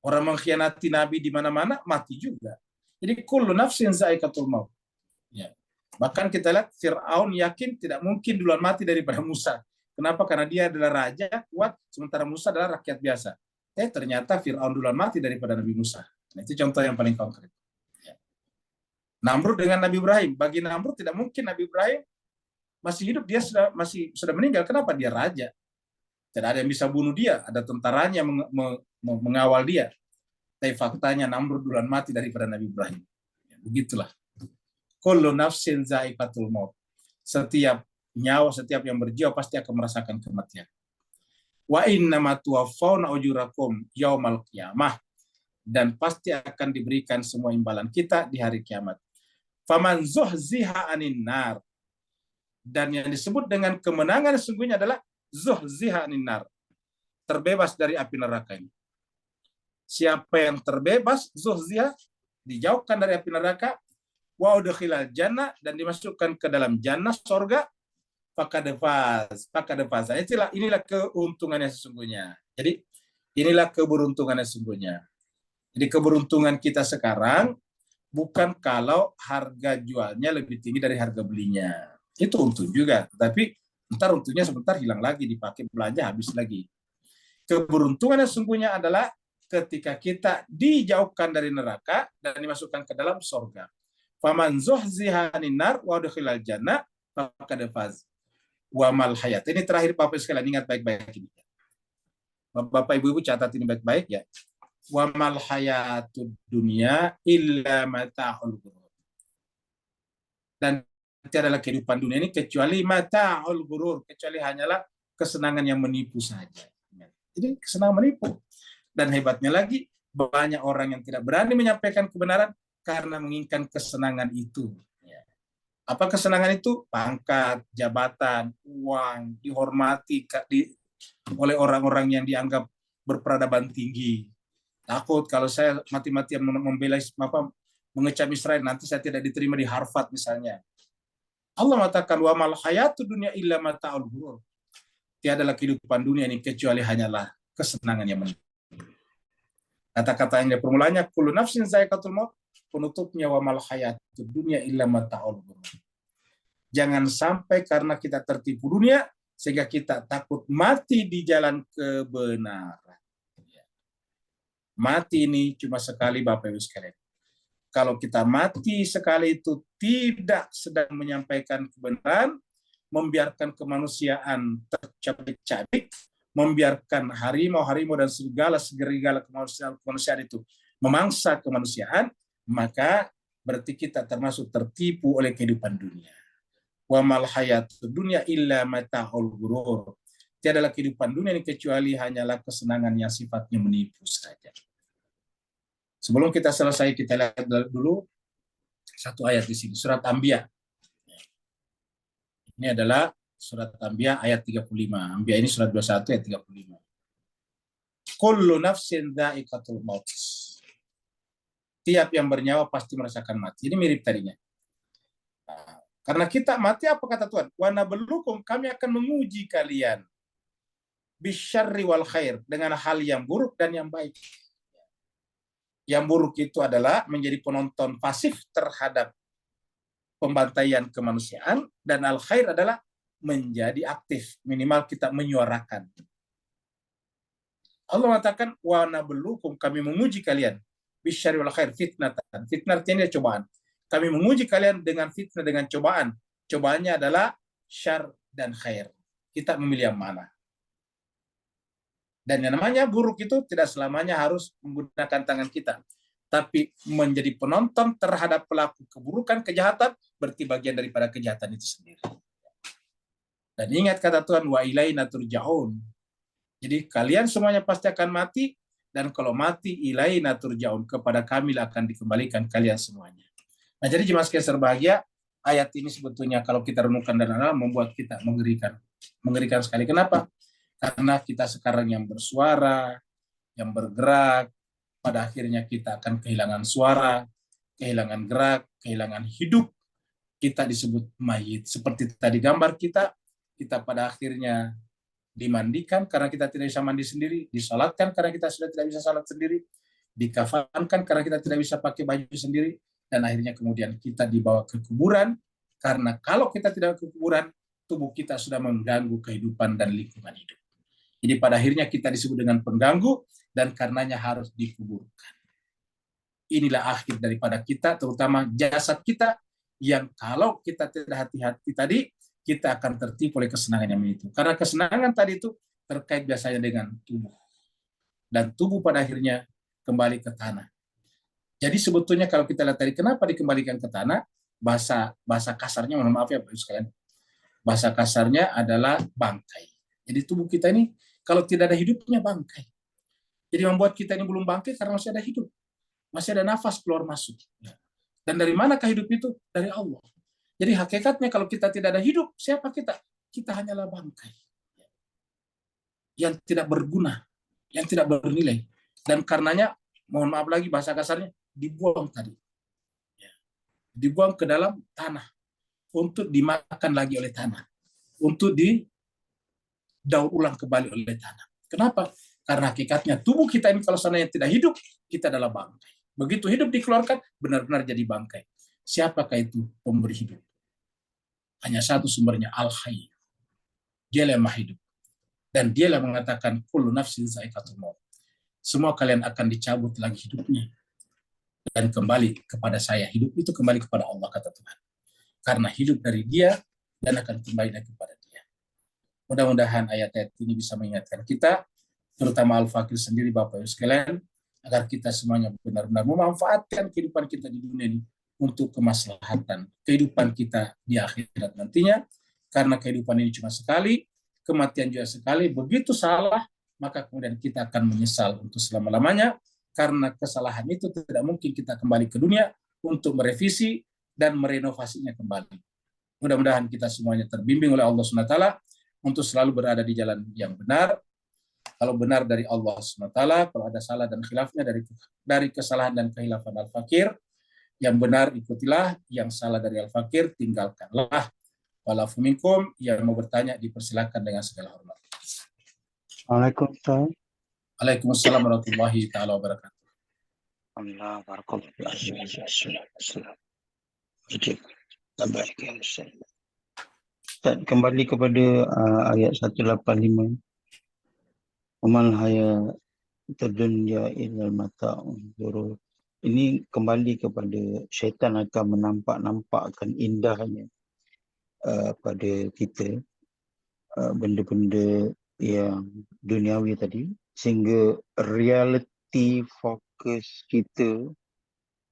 Orang mengkhianati Nabi di mana-mana mati juga. Jadi kullu nafsin dha'iqatul maut. Ya. Bahkan kita lihat Fir'aun yakin tidak mungkin duluan mati daripada Musa. Kenapa? Karena dia adalah raja kuat, sementara Musa adalah rakyat biasa. Ternyata Fir'aun duluan mati daripada Nabi Musa. Nah, itu contoh yang paling konkret. Ya. Namrud dengan Nabi Ibrahim. Bagi Namrud tidak mungkin Nabi Ibrahim masih hidup, dia sudah meninggal. Kenapa? Dia raja. Tidak ada yang bisa bunuh dia. Ada tentaranya mengawal dia. Tapi faktanya Namrud duluan mati daripada Nabi Ibrahim. Ya, begitulah. Kullu nafsin dha'iqatul maut. Setiap nyawa, setiap yang berjiwa pasti akan merasakan kematian. Wa innama tuwaffawna ujurakum yaumal qiyamah. Dan pasti akan diberikan semua imbalan kita di hari kiamat. Faman zuhziha anin nar. Dan yang disebut dengan kemenangan sesungguhnya adalah zuhziha anin nar. Terbebas dari api neraka ini. Siapa yang terbebas, zuhziha, dijauhkan dari api neraka, wa udkhilal jannah, dan dimasukkan ke dalam jannah, surga, faqad faz. Inilah keuntungannya sesungguhnya. Jadi inilah keberuntungannya sesungguhnya. Jadi keberuntungan kita sekarang bukan kalau harga jualnya lebih tinggi dari harga belinya. Itu untung juga, tapi ntar untungnya sebentar hilang lagi, dipakai belanja habis lagi. Keberuntungannya sesungguhnya adalah ketika kita dijauhkan dari neraka dan dimasukkan ke dalam surga. Faman zuhziha 'anil nar wa udkhilal jannah faqad faz. Wa mal hayat. Ini terakhir Bapak sekalian, ingat baik-baik ini. Bapak Ibu catat ini baik-baik ya. Wa mal hayatud dunya illa mata'ul ghurur. Dan tiadalah kehidupan dunia ini kecuali mata'ul ghurur, kecuali hanyalah kesenangan yang menipu saja. Jadi kesenangan menipu. Dan hebatnya lagi, banyak orang yang tidak berani menyampaikan kebenaran karena menginginkan kesenangan itu. Apa kesenangan itu? Pangkat, jabatan, uang, dihormati oleh orang-orang yang dianggap berperadaban tinggi. Takut kalau saya mati-matian membela mengecam Israel, nanti saya tidak diterima di Harvard misalnya. Allah mengatakan wa mal hayatud dunya illa mata'ul ghurur. Tiadalah kehidupan dunia ini kecuali hanyalah kesenangan yang menipu. Kata-kata yang permulanya kullu nafsin dha'iqatul maut, penutupnya wa mal hayatud dunya illa mata'ul ghurur. Jangan sampai karena kita tertipu dunia sehingga kita takut mati di jalan kebenaran. Mati ini cuma sekali Bapak Ibu sekalian. Kalau kita mati sekali itu tidak sedang menyampaikan kebenaran, membiarkan kemanusiaan tercabik-cabik, membiarkan harimau-harimau dan segala kemanusiaan itu memangsa kemanusiaan, maka berarti kita termasuk tertipu oleh kehidupan dunia. Wa mal hayatud dunya illa mata'ul ghurur. Tiadalah kehidupan dunia ini kecuali hanyalah kesenangan yang sifatnya menipu saja. Sebelum kita selesai, kita lihat dulu satu ayat di sini, surat Anbiya. Ini adalah surat Anbiya ayat 35. Anbiya ini surat 21 ayat 35. Kullu nafsin dha'iqatul maut. Tiap yang bernyawa pasti merasakan mati. Ini mirip tadinya. Nah, karena kita mati, apa kata Tuhan? Wa nabluukum, kami akan menguji kalian bisyarri wal khair, dengan hal yang buruk dan yang baik. Yang buruk itu adalah menjadi penonton pasif terhadap pembantaian kemanusiaan, dan al khair adalah menjadi aktif, minimal kita menyuarakan. Allah mengatakan wa nabluukum, kami menguji kalian bisyarri wal khair fitnatan. Fitnah artinya cobaan. Kami menguji kalian dengan fitnah, dengan cobaan. Cobaannya adalah syar dan khair. Kita memilih yang mana? Dan yang namanya buruk itu tidak selamanya harus menggunakan tangan kita, tapi menjadi penonton terhadap pelaku keburukan, kejahatan, berarti bagian daripada kejahatan itu sendiri. Dan ingat kata Tuhan, wa ilaina turja'un. Jadi kalian semuanya pasti akan mati, dan kalau mati, ilaina turja'un, kepada kami akan dikembalikan kalian semuanya. Nah, jadi jemaah sekalian berbahagia, ayat ini sebetulnya kalau kita renungkan dan membuat kita mengerikan. Mengerikan sekali. Kenapa? Karena kita sekarang yang bersuara, yang bergerak, pada akhirnya kita akan kehilangan suara, kehilangan gerak, kehilangan hidup. Kita disebut mayit. Seperti tadi gambar kita pada akhirnya dimandikan karena kita tidak bisa mandi sendiri, disalatkan karena kita sudah tidak bisa salat sendiri, dikafankan karena kita tidak bisa pakai baju sendiri, dan akhirnya kemudian kita dibawa ke kuburan, karena kalau kita tidak ke kuburan, tubuh kita sudah mengganggu kehidupan dan lingkungan hidup. Jadi pada akhirnya kita disebut dengan pengganggu, dan karenanya harus dikuburkan. Inilah akhir daripada kita, terutama jasad kita, yang kalau kita tidak hati-hati tadi, kita akan tertipu oleh kesenangan yang itu. Karena kesenangan tadi itu terkait biasanya dengan tubuh. Dan tubuh pada akhirnya kembali ke tanah. Jadi sebetulnya kalau kita lihat tadi, kenapa dikembalikan ke tanah? Bahasa kasarnya, mohon maaf ya Bapak Ibu sekalian, bahasa kasarnya adalah bangkai. Jadi tubuh kita ini kalau tidak ada hidupnya, bangkai. Jadi membuat kita ini belum bangkai karena masih ada hidup. Masih ada nafas keluar masuk. Dan dari manakah hidup itu? Dari Allah. Jadi hakikatnya kalau kita tidak ada hidup, siapa kita? Kita hanyalah bangkai. Yang tidak berguna, yang tidak bernilai. Dan karenanya, mohon maaf lagi bahasa kasarnya, dibuang tadi. Dibuang ke dalam tanah. Untuk dimakan lagi oleh tanah. Untuk didaur ulang kembali oleh tanah. Kenapa? Karena hakikatnya tubuh kita ini kalau seandainya tidak hidup, kita adalah bangkai. Begitu hidup dikeluarkan, benar-benar jadi bangkai. Siapakah itu pemberi hidup? Hanya satu sumbernya, Al-Hayy. Dialah yang maha hidup. Dan dialah mengatakan, kullu nafsin za'iqatul maut. Semua kalian akan dicabut lagi hidupnya. Dan kembali kepada saya. Hidup itu kembali kepada Allah, kata Tuhan. Karena hidup dari dia, dan akan kembali lagi kepada dia. Mudah-mudahan ayat-ayat ini bisa mengingatkan kita, terutama Al-Fakir sendiri, Bapak Ibu sekalian, agar kita semuanya benar-benar memanfaatkan kehidupan kita di dunia ini untuk kemaslahatan kehidupan kita di akhirat nantinya, karena kehidupan ini cuma sekali, kematian juga sekali. Begitu salah, maka kemudian kita akan menyesal untuk selama-lamanya, karena kesalahan itu tidak mungkin kita kembali ke dunia untuk merevisi dan merenovasinya kembali. Mudah-mudahan kita semuanya terbimbing oleh Allah SWT untuk selalu berada di jalan yang benar. Kalau benar dari Allah SWT, kalau ada salah dan khilafnya dari kesalahan dan khilafan Al-Fakir, yang benar ikutilah, yang salah dari Al-Fakir tinggalkanlah. Walafu minkum, yang mau bertanya dipersilakan dengan segala hormat. Waalaikumsalam. Waalaikumsalam warahmatullahi taala wabarakatuh. Allah barakallahu. Kembali kepada ayat 185. Wamal haya terdunya ilal mata'un ghurur. Ini kembali kepada syaitan akan menampak-nampakkan indahnya pada kita benda-benda yang duniawi tadi, sehingga realiti fokus kita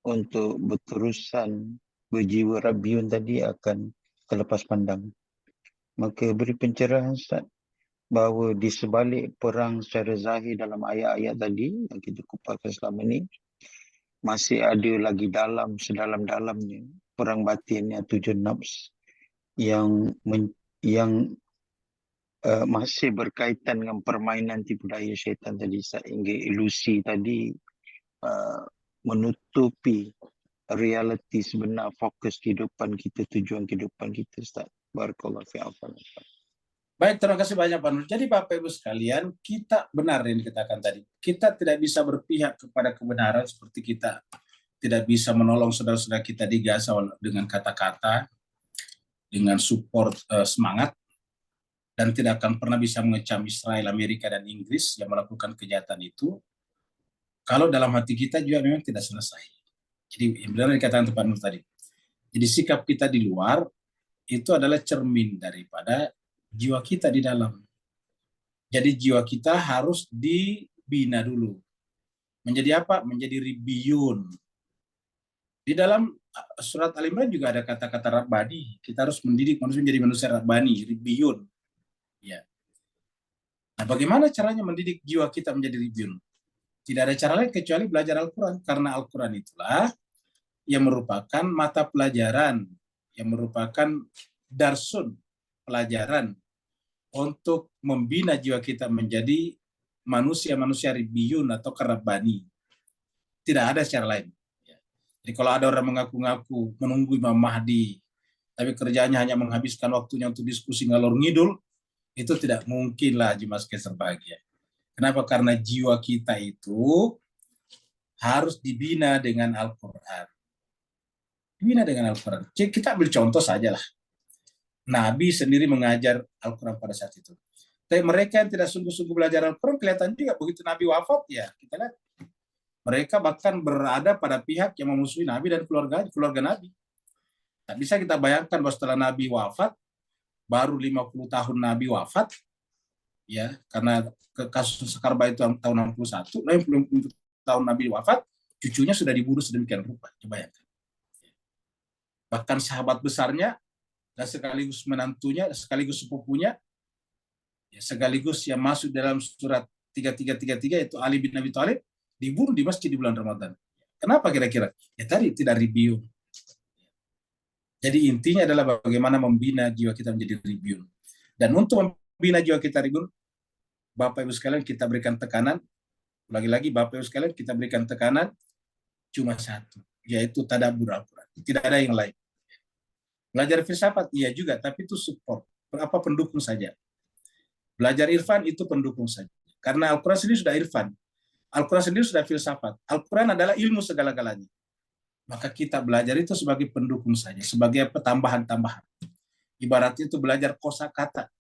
untuk berterusan berjiwa rabiun tadi akan terlepas pandang. Maka beri pencerahan Ustaz bahawa di sebalik perang secara zahir dalam ayat-ayat tadi yang kita kupakan selama ni, masih ada lagi sedalam-dalamnya perang batin atau nafs yang masih berkaitan dengan permainan tipu daya syaitan tadi sehingga ilusi tadi menutupi realiti sebenar fokus kehidupan kita, tujuan kehidupan kita Ustaz. Barakallahu fi'afan. Baik, terima kasih banyak Pak Nur. Jadi Bapak Ibu sekalian, kita benar yang dikatakan tadi. Kita tidak bisa berpihak kepada kebenaran seperti kita tidak bisa menolong saudara-saudara kita di Gaza dengan kata-kata, dengan support semangat, dan tidak akan pernah bisa mengecam Israel, Amerika, dan Inggris yang melakukan kejahatan itu, kalau dalam hati kita juga memang tidak selesai. Jadi benar dikatakan Pak Nur tadi. Jadi sikap kita di luar itu adalah cermin daripada jiwa kita di dalam. Jadi jiwa kita harus dibina dulu. Menjadi apa? Menjadi ribiyun. Di dalam surat Al-Imran juga ada kata-kata rabbani. Kita harus mendidik manusia menjadi manusia rabbani, ribiyun. Ya. Nah, bagaimana caranya mendidik jiwa kita menjadi ribiyun? Tidak ada cara lain kecuali belajar Al-Quran. Karena Al-Quran itulah yang merupakan mata pelajaran, yang merupakan darsun, pelajaran untuk membina jiwa kita menjadi manusia-manusia ribiyun atau kerabbani. Tidak ada cara lain. Jadi kalau ada orang mengaku-ngaku menunggu Imam Mahdi, tapi kerjanya hanya menghabiskan waktunya untuk diskusi ngalor ngidul, itu tidak mungkinlah jemaah sekalian berbahagia. Kenapa? Karena jiwa kita itu harus dibina dengan Al-Quran. Dibina dengan Al-Quran. Kita ambil contoh saja lah. Nabi sendiri mengajar Al-Quran pada saat itu. Tapi mereka yang tidak sungguh-sungguh belajar Al-Quran, kelihatan juga begitu Nabi wafat, ya kita lihat. Mereka bahkan berada pada pihak yang memusuhi Nabi dan keluarga Nabi. Tak bisa kita bayangkan bahwa setelah Nabi wafat, baru 50 tahun Nabi wafat, ya karena kasus Sakarba itu tahun 61, 50 tahun Nabi wafat, cucunya sudah dibunuh sedemikian rupa. Coba bayangkan. Bahkan sahabat besarnya, dan sekaligus menantunya, sekaligus sepupunya, ya, sekaligus yang masuk dalam surat 3333 yaitu Ali bin Abi Thalib, dibunuh di masjid di bulan Ramadan. Kenapa kira-kira? Ya tadi tidak ribiyun. Jadi intinya adalah bagaimana membina jiwa kita menjadi ribiyun. Dan untuk membina jiwa kita ribiyun, Bapak Ibu sekalian kita berikan tekanan, lagi-lagi Bapak Ibu sekalian kita berikan tekanan cuma satu, yaitu tadabbur Al-Quran. Tidak ada yang lain. Belajar filsafat iya juga, tapi itu support, pendukung saja. Belajar irfan itu pendukung saja. Karena Al-Quran sendiri sudah irfan. Al-Quran sendiri sudah filsafat. Al-Quran adalah ilmu segala-galanya. Maka kita belajar itu sebagai pendukung saja, sebagai tambahan-tambahan. Ibaratnya itu belajar kosakata.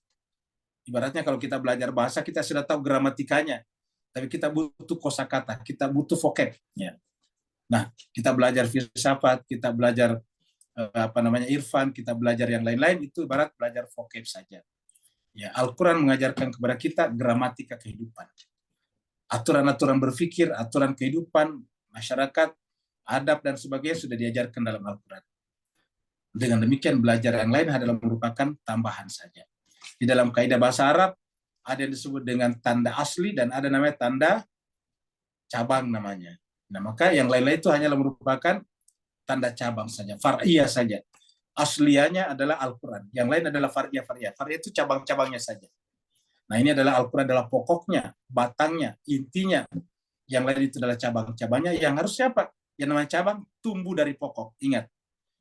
Ibaratnya kalau kita belajar bahasa, kita sudah tahu gramatikanya. Tapi kita butuh kosakata, kita butuh vocab. Ya. Nah, kita belajar filsafat, kita belajar irfan, kita belajar yang lain-lain, itu ibarat belajar vocab saja. Ya, Al-Quran mengajarkan kepada kita gramatika kehidupan. Aturan-aturan berpikir, aturan kehidupan, masyarakat, adab, dan sebagainya sudah diajarkan dalam Al-Quran. Dengan demikian, belajar yang lain adalah merupakan tambahan saja. Di dalam kaidah bahasa Arab, ada yang disebut dengan tanda asli, dan ada namanya tanda cabang namanya. Nah, maka yang lain-lain itu hanyalah merupakan tanda cabang saja, far'iyah saja. Aslianya adalah Al-Quran. Yang lain adalah far'iyah. Far'iyah itu cabang-cabangnya saja. Nah, ini adalah Al-Quran adalah pokoknya, batangnya, intinya. Yang lain itu adalah cabang-cabangnya. Yang harus siapa? Yang namanya cabang tumbuh dari pokok. Ingat,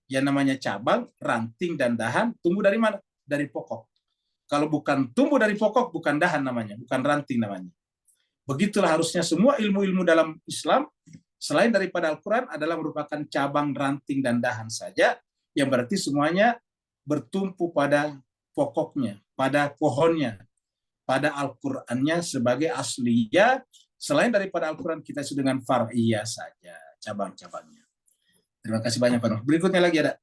yang namanya cabang, ranting, dan dahan tumbuh dari mana? Dari pokok. Kalau bukan tumbuh dari pokok, bukan dahan namanya, bukan ranting namanya. Begitulah harusnya semua ilmu-ilmu dalam Islam, selain daripada Al-Quran, adalah merupakan cabang, ranting, dan dahan saja, yang berarti semuanya bertumpu pada pokoknya, pada pohonnya, pada Al-Qurannya sebagai asliyah. Selain daripada Al-Quran, kita sudah dengan far'iyah saja, cabang-cabangnya. Terima kasih banyak, Pak Nur. Berikutnya lagi ada.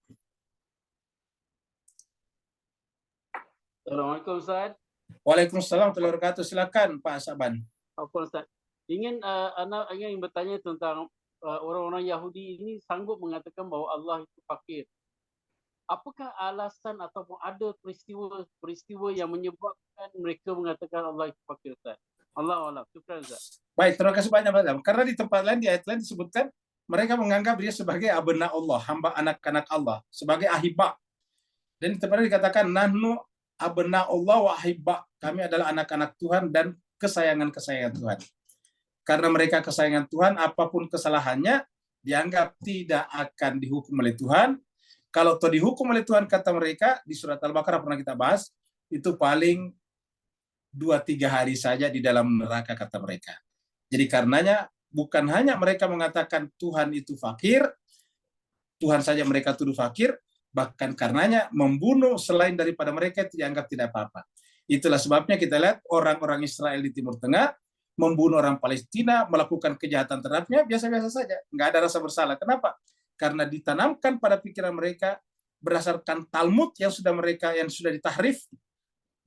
Assalamualaikum Ustaz. Waalaikumsalam warahmatullahi wabarakatuh. Silakan Pak Saban. Apa Ustaz? Anak ingin bertanya tentang orang-orang Yahudi ini sanggup mengatakan bahwa Allah itu fakir. apakah alasan ataupun ada peristiwa yang menyebabkan mereka mengatakan Allah itu fakir, Ustaz? Allahu a'lam. Syukran, Ustaz. Baik, terima kasih banyak, Madam. Karena di tempat lain, di ayat lain disebutkan, mereka menganggap dia sebagai abna Allah, hamba anak-anak Allah, sebagai ahibba. Dan di tempat lain dikatakan, nahnu abna Allah wa ahibba. Kami adalah anak-anak Tuhan dan kesayangan-kesayangan Tuhan. Karena mereka kesayangan Tuhan, apapun kesalahannya, dianggap tidak akan dihukum oleh Tuhan. Kalau toh dihukum oleh Tuhan, kata mereka, di surat Al-Baqarah pernah kita bahas, itu paling 2-3 hari saja di dalam neraka, kata mereka. Jadi karenanya bukan hanya mereka mengatakan Tuhan itu fakir, Tuhan saja mereka tuduh fakir, bahkan karenanya membunuh selain daripada mereka itu dianggap tidak apa-apa. Itulah sebabnya kita lihat orang-orang Israel di Timur Tengah membunuh orang Palestina, melakukan kejahatan terhadapnya biasa-biasa saja, nggak ada rasa bersalah. Kenapa? Karena ditanamkan pada pikiran mereka berdasarkan Talmud yang sudah ditahrif,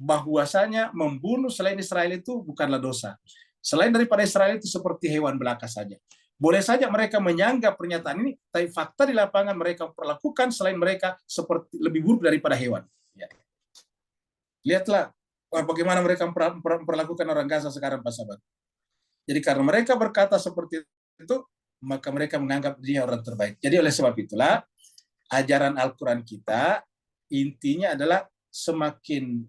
bahwasanya membunuh selain Israel itu bukanlah dosa. Selain daripada Israel itu seperti hewan belaka saja. Boleh saja mereka menyanggah pernyataan ini, tapi fakta di lapangan mereka perlakukan selain mereka seperti lebih buruk daripada hewan. Ya. Lihatlah bagaimana mereka memperlakukan orang Gaza sekarang, Pak Sahabat. Jadi karena mereka berkata seperti itu, maka mereka menganggap dia orang terbaik. Jadi oleh sebab itulah, ajaran Al-Quran kita, intinya adalah semakin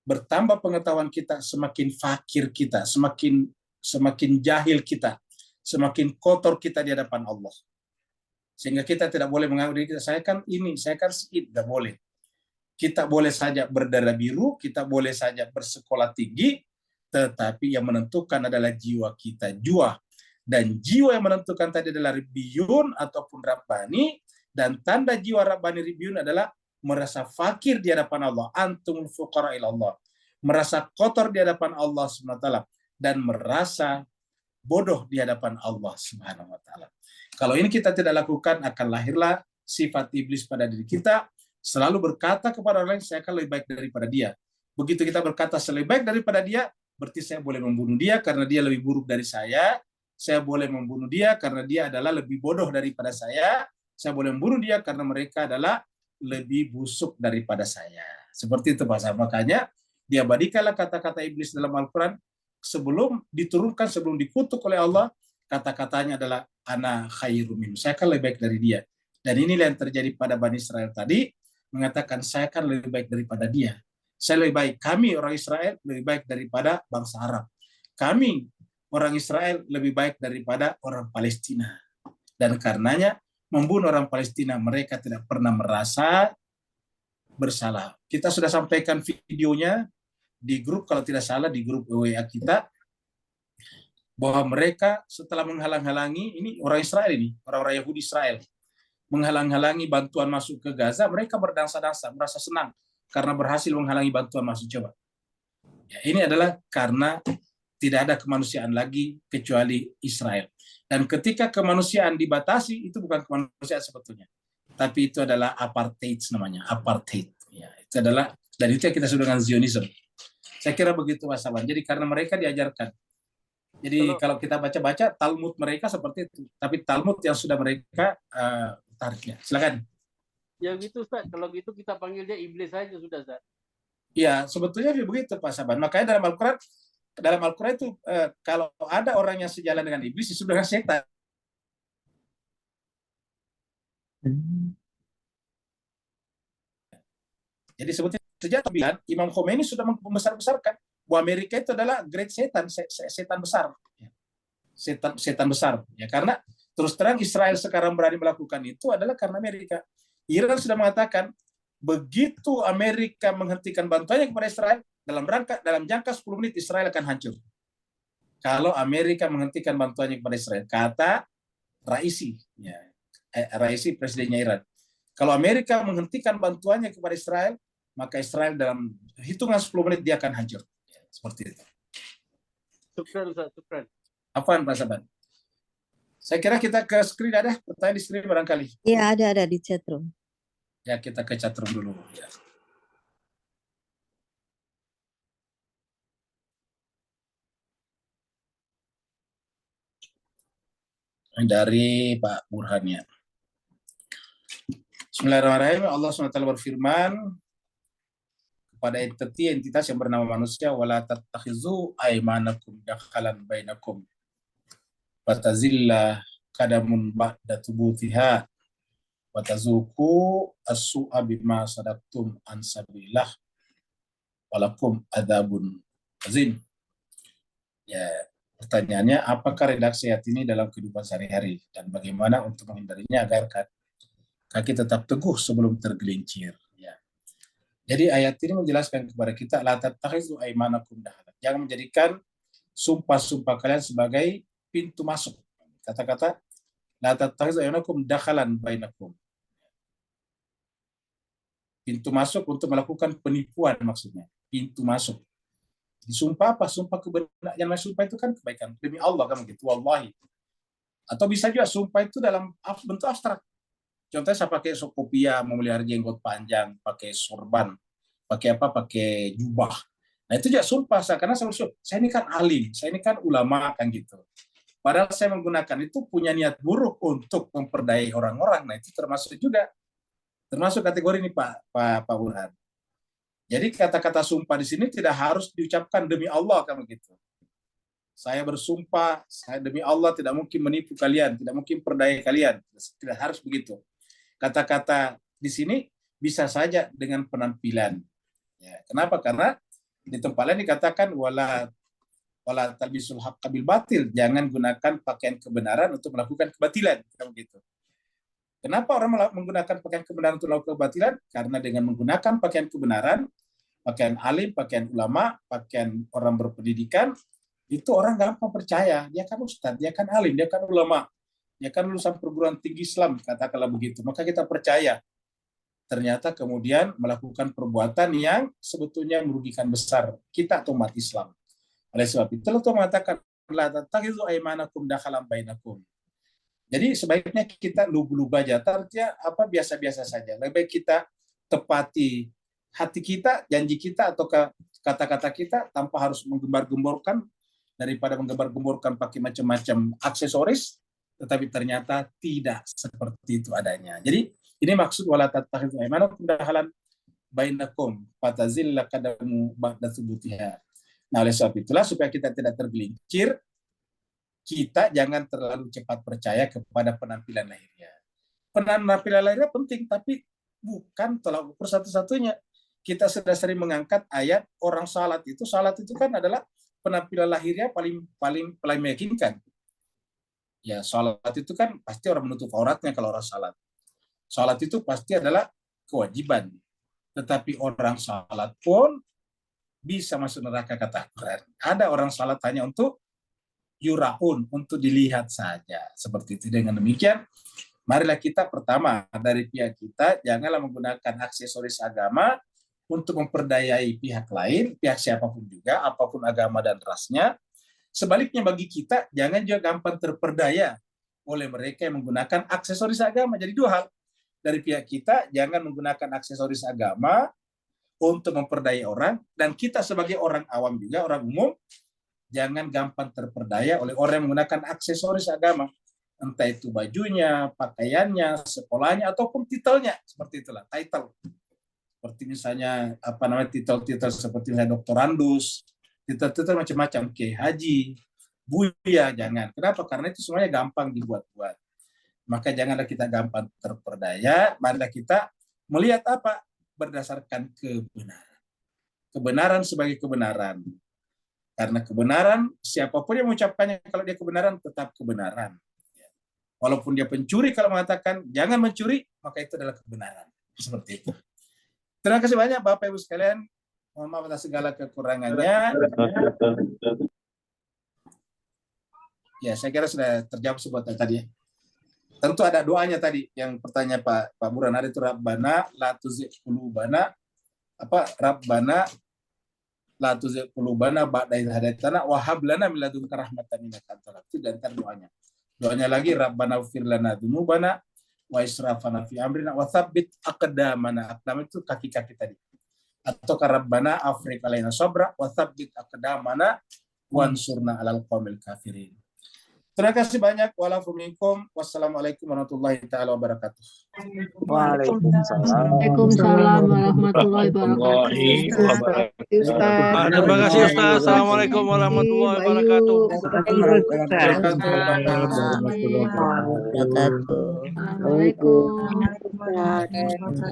bertambah pengetahuan kita, semakin fakir kita, semakin jahil kita, semakin kotor kita di hadapan Allah. Sehingga kita tidak boleh menganggap diri kita, saya kan ini, saya kan sedikit, tidak boleh. Kita boleh saja berdarah biru, kita boleh saja bersekolah tinggi, tetapi yang menentukan adalah jiwa kita, jua. Dan jiwa yang menentukan tadi adalah ribiyun ataupun rabbani, dan tanda jiwa rabbani ribiyun adalah merasa fakir di hadapan Allah, antumul fuqara ila Allah, merasa kotor di hadapan Allah Subhanahu wa taala, dan merasa bodoh di hadapan Allah Subhanahu wa taala. Kalau ini kita tidak lakukan, akan lahirlah sifat iblis pada diri kita, selalu berkata kepada orang lain, saya akan lebih baik daripada dia. Begitu kita berkata lebih baik daripada dia, berarti saya boleh membunuh dia karena dia lebih buruk dari saya boleh membunuh dia karena dia adalah lebih bodoh daripada saya boleh membunuh dia karena mereka adalah lebih busuk daripada saya. Seperti itu bahasa. Makanya diabadikanlah kata-kata iblis dalam Al-Quran sebelum diturunkan, sebelum dikutuk oleh Allah, kata-katanya adalah ana khairum minhu, saya akan lebih baik dari dia. Dan inilah yang terjadi pada Bani Israel tadi, mengatakan saya akan lebih baik daripada dia. Saya lebih baik, kami orang Israel lebih baik daripada bangsa Arab. Kami orang Israel lebih baik daripada orang Palestina. Dan karenanya membunuh orang Palestina, mereka tidak pernah merasa bersalah. Kita sudah sampaikan videonya di grup, kalau tidak salah di grup WA kita, bahwa mereka setelah menghalang-halangi, ini orang Israel ini, orang-orang Yahudi Israel, menghalang-halangi bantuan masuk ke Gaza, mereka berdansa-dansa, merasa senang karena berhasil menghalangi bantuan masuk. Coba. Ya, ini adalah karena tidak ada kemanusiaan lagi kecuali Israel. Dan ketika kemanusiaan dibatasi, itu bukan kemanusiaan sebetulnya, tapi itu adalah apartheid namanya, apartheid. Ya, itu adalah, dan itu yang kita sebut dengan Zionism. Saya kira begitu, Mas Saban. Jadi karena mereka diajarkan. Jadi kalau kita baca-baca Talmud mereka seperti itu, tapi Talmud yang sudah mereka tariknya. Silakan. Ya gitu, Ustaz. Kalau gitu kita panggil dia iblis saja sudah, Ustaz. Ya, sebetulnya begitu, Pak Saban. Makanya dalam Al-Quran itu kalau ada orang yang sejalan dengan iblis, itu dengan setan. Jadi sebetulnya sejak bilang Imam Khomeini sudah membesar-besarkan bahwa Amerika itu adalah great setan, setan besar. Setan besar. Ya, karena terus terang Israel sekarang berani melakukan itu adalah karena Amerika. Iran sudah mengatakan begitu Amerika menghentikan bantuannya kepada Israel, dalam jangka 10 menit Israel akan hancur. Kalau Amerika menghentikan bantuannya kepada Israel, kata Raisi, ya, Raisi presidennya Iran. Kalau Amerika menghentikan bantuannya kepada Israel, maka Israel dalam hitungan 10 menit dia akan hancur. Ya, seperti itu. Syukran, Ustaz. Syukran. Apaan, Pak Saban? Saya kira kita ke screen, ada pertanyaan di screen barangkali. Iya, ada di chatroom. Ya, kita ke chatroom dulu. Ya. Dari Pak Burhan, ya. Bismillahirrahmanirrahim. Allah SWT berfirman kepada entitas yang bernama manusia, wala tattakhizu aymanakum dakhalan bainakum fatazilla qadamun ba'da tubutiha wa tazuqu as-su'a bima sadaqtum an sabilillah walakum adzabun azim. Ya, pertanyaannya, apakah redaksi ayat ini dalam kehidupan sehari-hari dan bagaimana untuk menghindarinya agar kaki tetap teguh sebelum tergelincir. Ya. Jadi ayat ini menjelaskan kepada kita, la tattakhizu aymanakum dakhalan. Jangan menjadikan sumpah-sumpah kalian sebagai pintu masuk. Kata-kata la tattakhizu aymanakum dakhalan bainakum. Pintu masuk untuk melakukan penipuan maksudnya. Pintu masuk. Disumpah apa? Sumpah kebenaran. Yang sumpah itu kan kebaikan. Demi Allah kan begitu. Wallahi. Atau bisa juga sumpah itu dalam bentuk abstrak. Contohnya saya pakai sokopia, memelihara jenggot panjang, pakai sorban, pakai apa? Pakai jubah. Nah itu juga sumpah, karena saya ini kan alim, saya ini kan ulama kan gitu. Padahal saya menggunakan itu punya niat buruk untuk memperdayai orang-orang. Nah itu termasuk kategori ini Pak Burhan. Jadi kata-kata sumpah di sini tidak harus diucapkan demi Allah kan begitu. Saya bersumpah, saya demi Allah tidak mungkin menipu kalian, tidak mungkin perdayai kalian. Tidak harus begitu. Kata-kata di sini bisa saja dengan penampilan. Ya, kenapa? Karena di tempat lain dikatakan wala talbisul haqqa bil batil. Jangan gunakan pakaian kebenaran untuk melakukan kebatilan. Begitu. Kenapa orang menggunakan pakaian kebenaran untuk melakukan kebatilan? Karena dengan menggunakan pakaian kebenaran, pakaian alim, pakaian ulama, pakaian orang berpendidikan, itu orang gampang percaya. Dia kan ustadz, dia kan alim, dia kan ulama. Ya kan lulusan perguruan tinggi Islam, katakanlah begitu. Maka kita percaya. Ternyata kemudian melakukan perbuatan yang sebetulnya merugikan besar kita atau umat Islam. Oleh sebab itu, Allah mengatakan, la tattakhizu aymanakum dakhalan bainakum. Jadi sebaiknya kita lugu-lugu aja. Artinya apa biasa-biasa saja. Lebih baik kita tepati hati kita, janji kita, atau kata-kata kita tanpa harus menggembar-gemborkan, daripada menggembar-gemborkan pakai macam-macam aksesoris, tetapi ternyata tidak seperti itu adanya. Jadi ini maksud wala tattakhizu aymanakum dakhalan bainakum fatazilla qadamu ba'da thubutiha. Nah, oleh sebab itulah supaya kita tidak tergelincir, kita jangan terlalu cepat percaya kepada penampilan lahirnya. Penampilan lahirnya penting, tapi bukan tolak ukur satu-satunya. Kita sudah sering mengangkat ayat orang salat itu kan adalah penampilan lahirnya paling meyakinkan. Ya, salat itu kan pasti orang menutup auratnya kalau orang salat. Salat itu pasti adalah kewajiban. Tetapi orang salat pun bisa masuk neraka kata Quran. Ada orang salat hanya untuk yuraun, untuk dilihat saja. Seperti itu. Dengan demikian, marilah kita pertama dari pihak kita janganlah menggunakan aksesoris agama untuk memperdayai pihak lain, pihak siapapun juga, apapun agama dan rasnya. Sebaliknya bagi kita, jangan juga gampang terperdaya oleh mereka yang menggunakan aksesoris agama. Jadi dua hal. Dari pihak kita, jangan menggunakan aksesoris agama untuk memperdaya orang, dan kita sebagai orang awam juga, orang umum, jangan gampang terperdaya oleh orang yang menggunakan aksesoris agama. Entah itu bajunya, pakaiannya, sekolahnya, ataupun titelnya. Seperti itulah, title. Seperti misalnya, titel-titel seperti misalnya doktorandus, titel-titel macam-macam, Kiai Haji, Buya, jangan. Kenapa? Karena itu semuanya gampang dibuat-buat. Maka janganlah kita gampang terperdaya, marilah kita melihat apa? Berdasarkan kebenaran. Kebenaran sebagai kebenaran. Karena kebenaran, siapapun yang mengucapkannya, kalau dia kebenaran, tetap kebenaran. Walaupun dia pencuri, kalau mengatakan jangan mencuri, maka itu adalah kebenaran. Seperti itu. Terima kasih banyak Bapak Ibu sekalian. Mohon maaf atas segala kekurangannya. Ya, saya kira sudah terjawab sebutan tadi. Tentu ada doanya tadi. Yang pertanyaan Pak Burhan ada itu Rabbana la tuzigh qulubana, Rabbana la tuzigh qulubana ba'da idh hadaitana wa hab lana min ladunka rahmatan innaka antal wahhab. Itu dan doanya. Doanya lagi Rabbana ighfir lana dzunubana wa israfana fi amrina wa tsabbit aqdamana. Aqdam itu kaki-kaki tadi. Atau Rabbana afriq alaina sabra wa tsabbit aqdamana wansurna alal qaumil kafirin. Terima kasih banyak. Wassalamualaikum warahmatullahi taala wabarakatuh. Waalaikumsalam warahmatullahi wabarakatuh. Terima kasih Ustaz. Assalamualaikum warahmatullahi wabarakatuh. Assalamualaikum.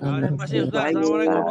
Terima kasih Ustaz. Assalamualaikum.